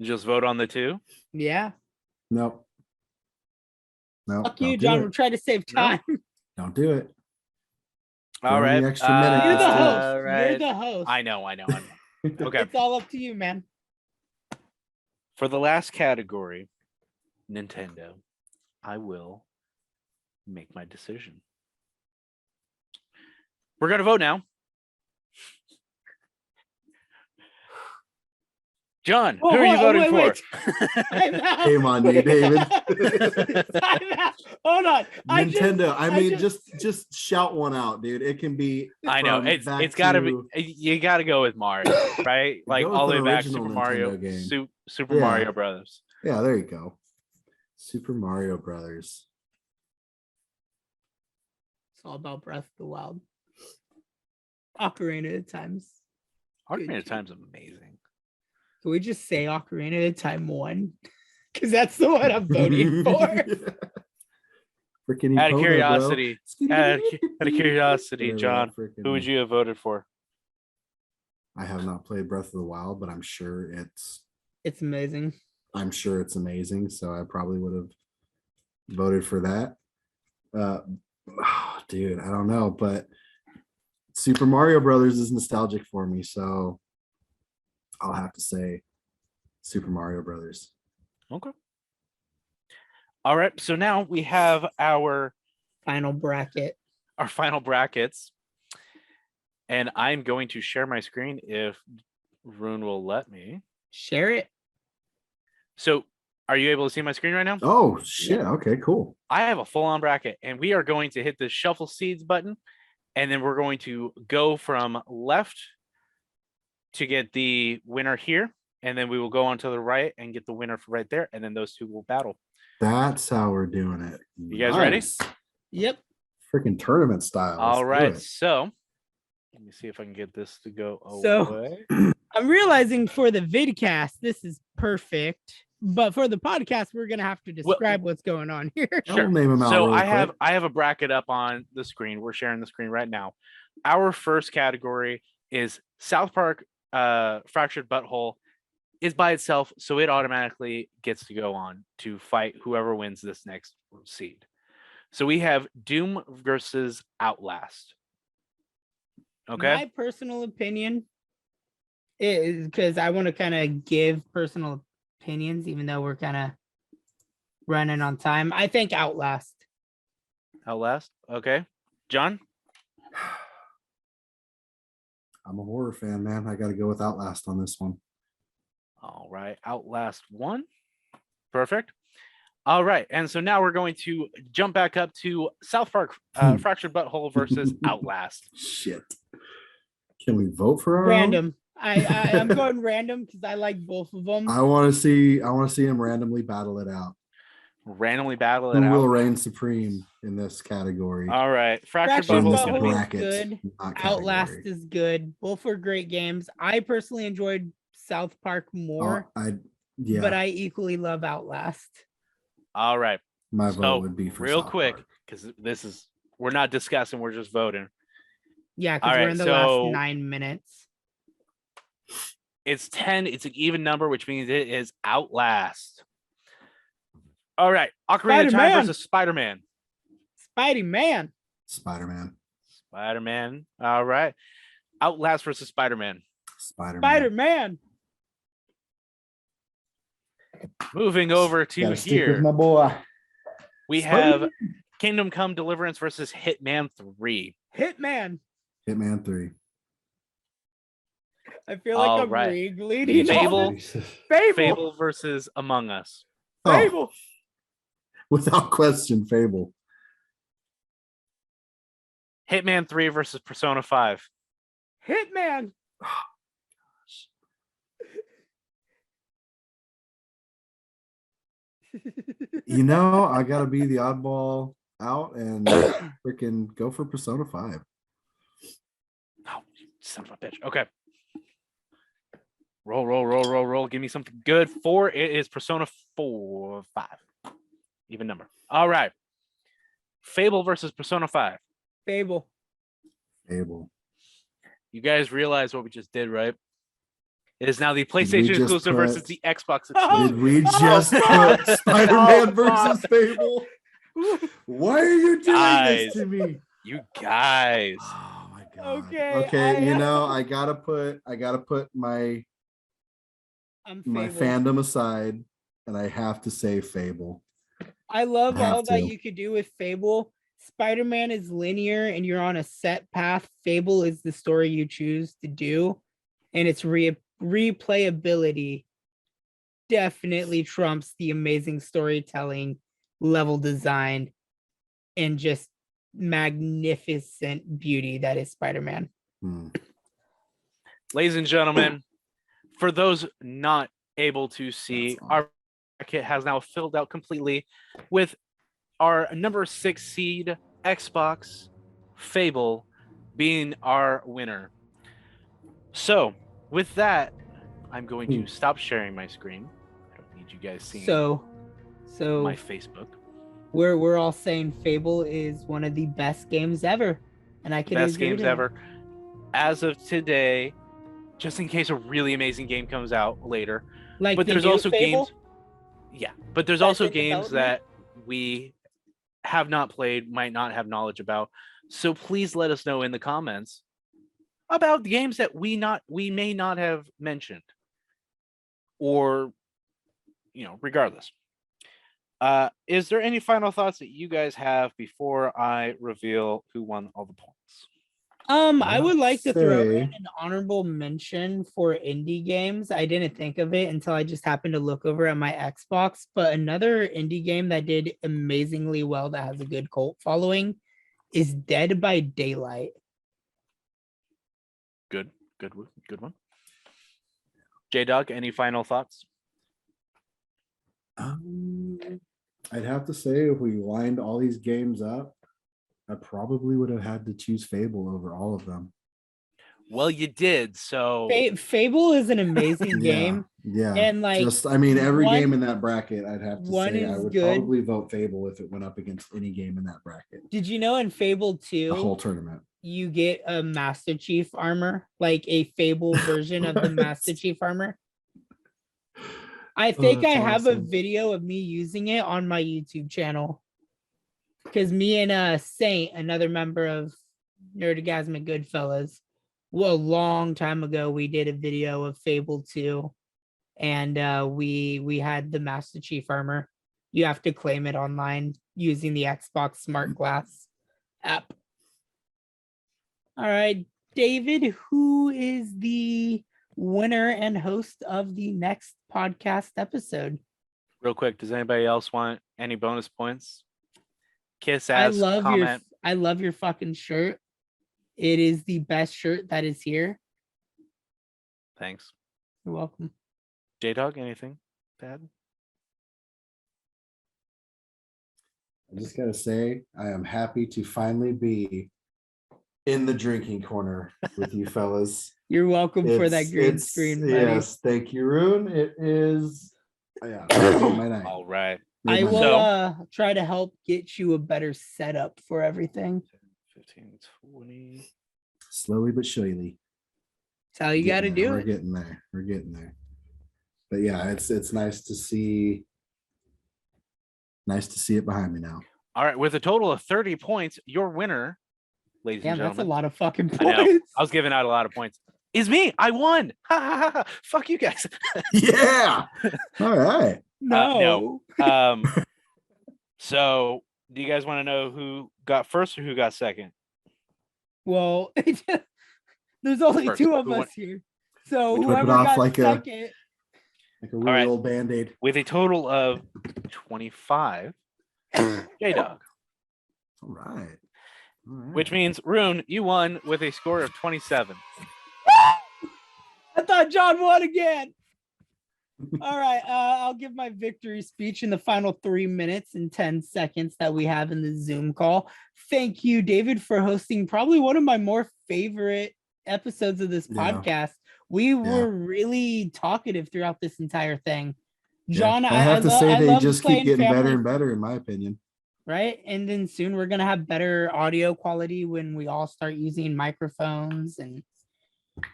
Just vote on the two. Yeah. Nope. No, Fuck you, John. We're trying to save No. time. Don't do it. All Throw in right. the extra minute You're the just to- host. all You're right. the host. I know. Okay. It's all up to you, man. For the last category, Nintendo, I will make my decision. We're going to vote now. John, who are you voting for? Time out. Shame on you, David. Time out. Hold on. Nintendo. Just shout one out, dude. It can be. I know from back it's got to be. to- You got to go with Mario, right? Like Go with all the an way back, original Super Mario, Nintendo game. Super Yeah. Mario Brothers. Yeah, there you go. Super Mario Brothers. It's all about Breath of the Wild. Ocarina of Time's. Ocarina of Time's amazing. Can we just say Ocarina of Time 1? Because that's the one I'm voting for. Freaking Out of Epona, curiosity, bro. out of curiosity, Whatever John, that freaking- who would you have voted for? I have not played Breath of the Wild, but I'm sure it's It's amazing. So I probably would have voted for that. Dude, I don't know, but Super Mario Brothers is nostalgic for me, so I'll have to say Super Mario Brothers. Okay. All right. So now we have our Final bracket. final brackets, and I'm going to share my screen if Rune will let me. Share it. So, are you able to see my screen right now? Oh shit! Okay, cool. I have a full-on bracket, and we are going to hit the shuffle seeds button, and then we're going to go from left to get the winner here, and then we will go on to the right and get the winner right there, and then those two will battle. That's how we're doing it. You guys ready? Yep. Freaking tournament style. All Let's do right, it. so let me see if I can get this to go So- away. I'm realizing for the vidcast, this is perfect But for the podcast, we're gonna have to describe what's going on here. I'll name them out. So really I quick. have a bracket up on the screen. We're sharing the screen right now. Our first category is South Park Fractured Butthole is by itself, so it automatically gets to go on to fight whoever wins this next seed. So we have Doom versus Outlast. Okay. My personal opinion is, because I want to kind of give personal opinions, even though we're kind of running on time. I think Outlast. Outlast. Okay. John? I'm a horror fan, man. I got to go with Outlast on this one. All right. Outlast 1. Perfect. All right. And so now we're going to jump back up to South Park Fractured Butthole versus Outlast. Shit. Can we vote for our own? Random. I'm going random because I like both of them. I want to see him randomly battle it out. Randomly battle it Who will out. reign supreme in this category? All right. Fractured Fractured Butthole this is going to Butthole be bracket, good. not Outlast category. is good. Both were great games. I personally enjoyed South Park more, Yeah, but I equally love Outlast. all right. my So, vote would be for real South quick, Park. because we're not discussing, we're just voting. Yeah, All because we're right, in the so- last 9 minutes. It's 10. It's an even number, which means it is Outlast. All right. Ocarina of Time Spider-Man. versus Spider-Man. Spidey-Man. Spider-Man. Spider-Man. All right. Outlast versus Spider-Man. Spider-Man. Spider-Man. Moving over to Gotta stick with here, my boy. we Spidey. have Kingdom Come Deliverance versus Hitman 3. Hitman. Hitman 3. I feel like All I'm right. leading Fable. on this. Fable. Fable versus Among Us. Oh, Fable. without question, Fable. Hitman 3 versus Persona 5. Hitman. You know, I gotta be the oddball out and freaking go for Persona 5. Oh, you son of a bitch. Okay. Roll. Give me something good. 4. It is Persona 4, 5. Even number. All right. Fable versus Persona 5. Fable. Fable. You guys realize what we just did, right? It is now the PlayStation just exclusive put- versus the Xbox Oh, exclusive. Did we just Oh, put Spider-Man oh, versus Fable? Why are you doing Guys. this to me? You guys. Oh my god. Okay, Okay, you know, I gotta put my I'm my Fable. fandom aside, and I have to say Fable. I love I have all that to. you could do with Fable. Spider-Man is linear and you're on a set path. Fable is the story you choose to do, and its replayability definitely trumps the amazing storytelling, level design, and just magnificent beauty that is Spider-Man. Ladies and gentlemen, for those not able to see, That's our bracket has now filled out completely with our number 6 seed Xbox Fable being our winner. So, with that, I'm going to stop sharing my screen. I don't need you guys seeing So my Facebook. we're all saying Fable is one of the best games ever, and I can Best agree games to that. ever. As of today, just in case a really amazing game comes out later. Like But the there's new also Fable? games. Yeah, but there's That's also in games development? that we have not played, might not have knowledge about. So please let us know in the comments about the games that we may not have mentioned, or regardless. Is there any final thoughts that you guys have before I reveal who won all the points? I would like to throw say- in an honorable mention for indie games. I didn't think of it until I just happened to look over at my Xbox, but another indie game that did amazingly well that has a good cult following is Dead by Daylight. Good one. J-Dog, any final thoughts? I'd have to say if we lined all these games up, I probably would have had to choose Fable over all of them. Well, you did. So Fable is an amazing game. Yeah. And like, just I mean, every one- game in that bracket, I'd have to one say I is would good. probably vote Fable if it went up against any game in that bracket. Did you know in Fable The whole 2, tournament. you get a Master Chief armor, like a Fable version of the Master Chief armor? I think I that's have a awesome. video of me using it on my YouTube channel. Because me and Saint, another member of Nerdagasmic Goodfellas, well, a long time ago, we did a video of Fable 2, and we had the Master Chief armor. You have to claim it online using the Xbox Smart Glass app. All right, David, who is the winner and host of the next podcast episode? real quick, does anybody else want any bonus points? Kiss I ass love comment. your fucking shirt. It is the best shirt that is here. Thanks. You're welcome. J-Dog, anything bad? I just gotta say, I am happy to finally be in the drinking corner with you fellas. You're welcome for that green It's- screen, buddy. Yes, thank you, Rune. It is. Yeah, my night. All right. I Made my will night. try to help get you a better setup for everything. 15, 20. Slowly but surely. That's how you got to Getting there. do We're it. getting there. We're getting there. But yeah, it's nice to see. Nice to see it behind me now. All right. With a total of 30 points, your winner, ladies Damn, and that's a gentlemen. lot of fucking I know. points. I was giving out a lot of points. Is me. I won. Ha, ha, ha, ha. Fuck you guys. Yeah. All right. No. So do you guys want to know who got first or who got second? Well, there's only First, two of who us won- here. So Which one? whoever Flip it off got like a- second, Like a really right. old band-aid. With a total of 25, J-Dog. All right. All right. Which means, Rune, you won with a score of 27. I thought John won again. All right, I'll give my victory speech in the final 3 minutes and 10 seconds that we have in the Zoom call. Thank you, David, for hosting probably one of my more favorite episodes of this Yeah. podcast. We were really talkative throughout this entire thing. Yeah. John, I have to I say they love just keep playing getting better family, and better, in my opinion. right? And then soon we're gonna have better audio quality when we all start using microphones and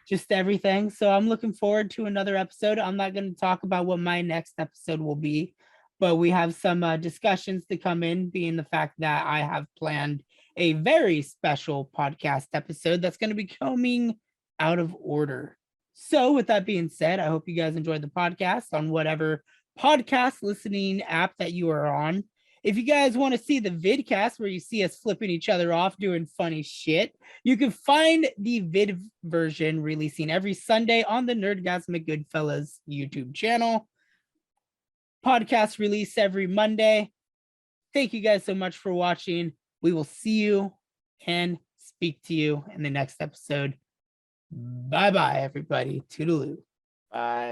just everything. So I'm looking forward to another episode. I'm not going to talk about what my next episode will be, but we have some discussions to come in, being the fact that I have planned a very special podcast episode that's going to be coming out of order. So with that being said, I hope you guys enjoyed the podcast on whatever podcast listening app that you are on. If you guys want to see the vidcast where you see us flipping each other off doing funny shit, you can find the vid version releasing every Sunday on the Nerdgasmic Goodfellas YouTube channel. Podcast release every Monday. Thank you guys so much for watching. We will see you and speak to you in the next episode. Bye-bye, everybody. Toodaloo. Bye.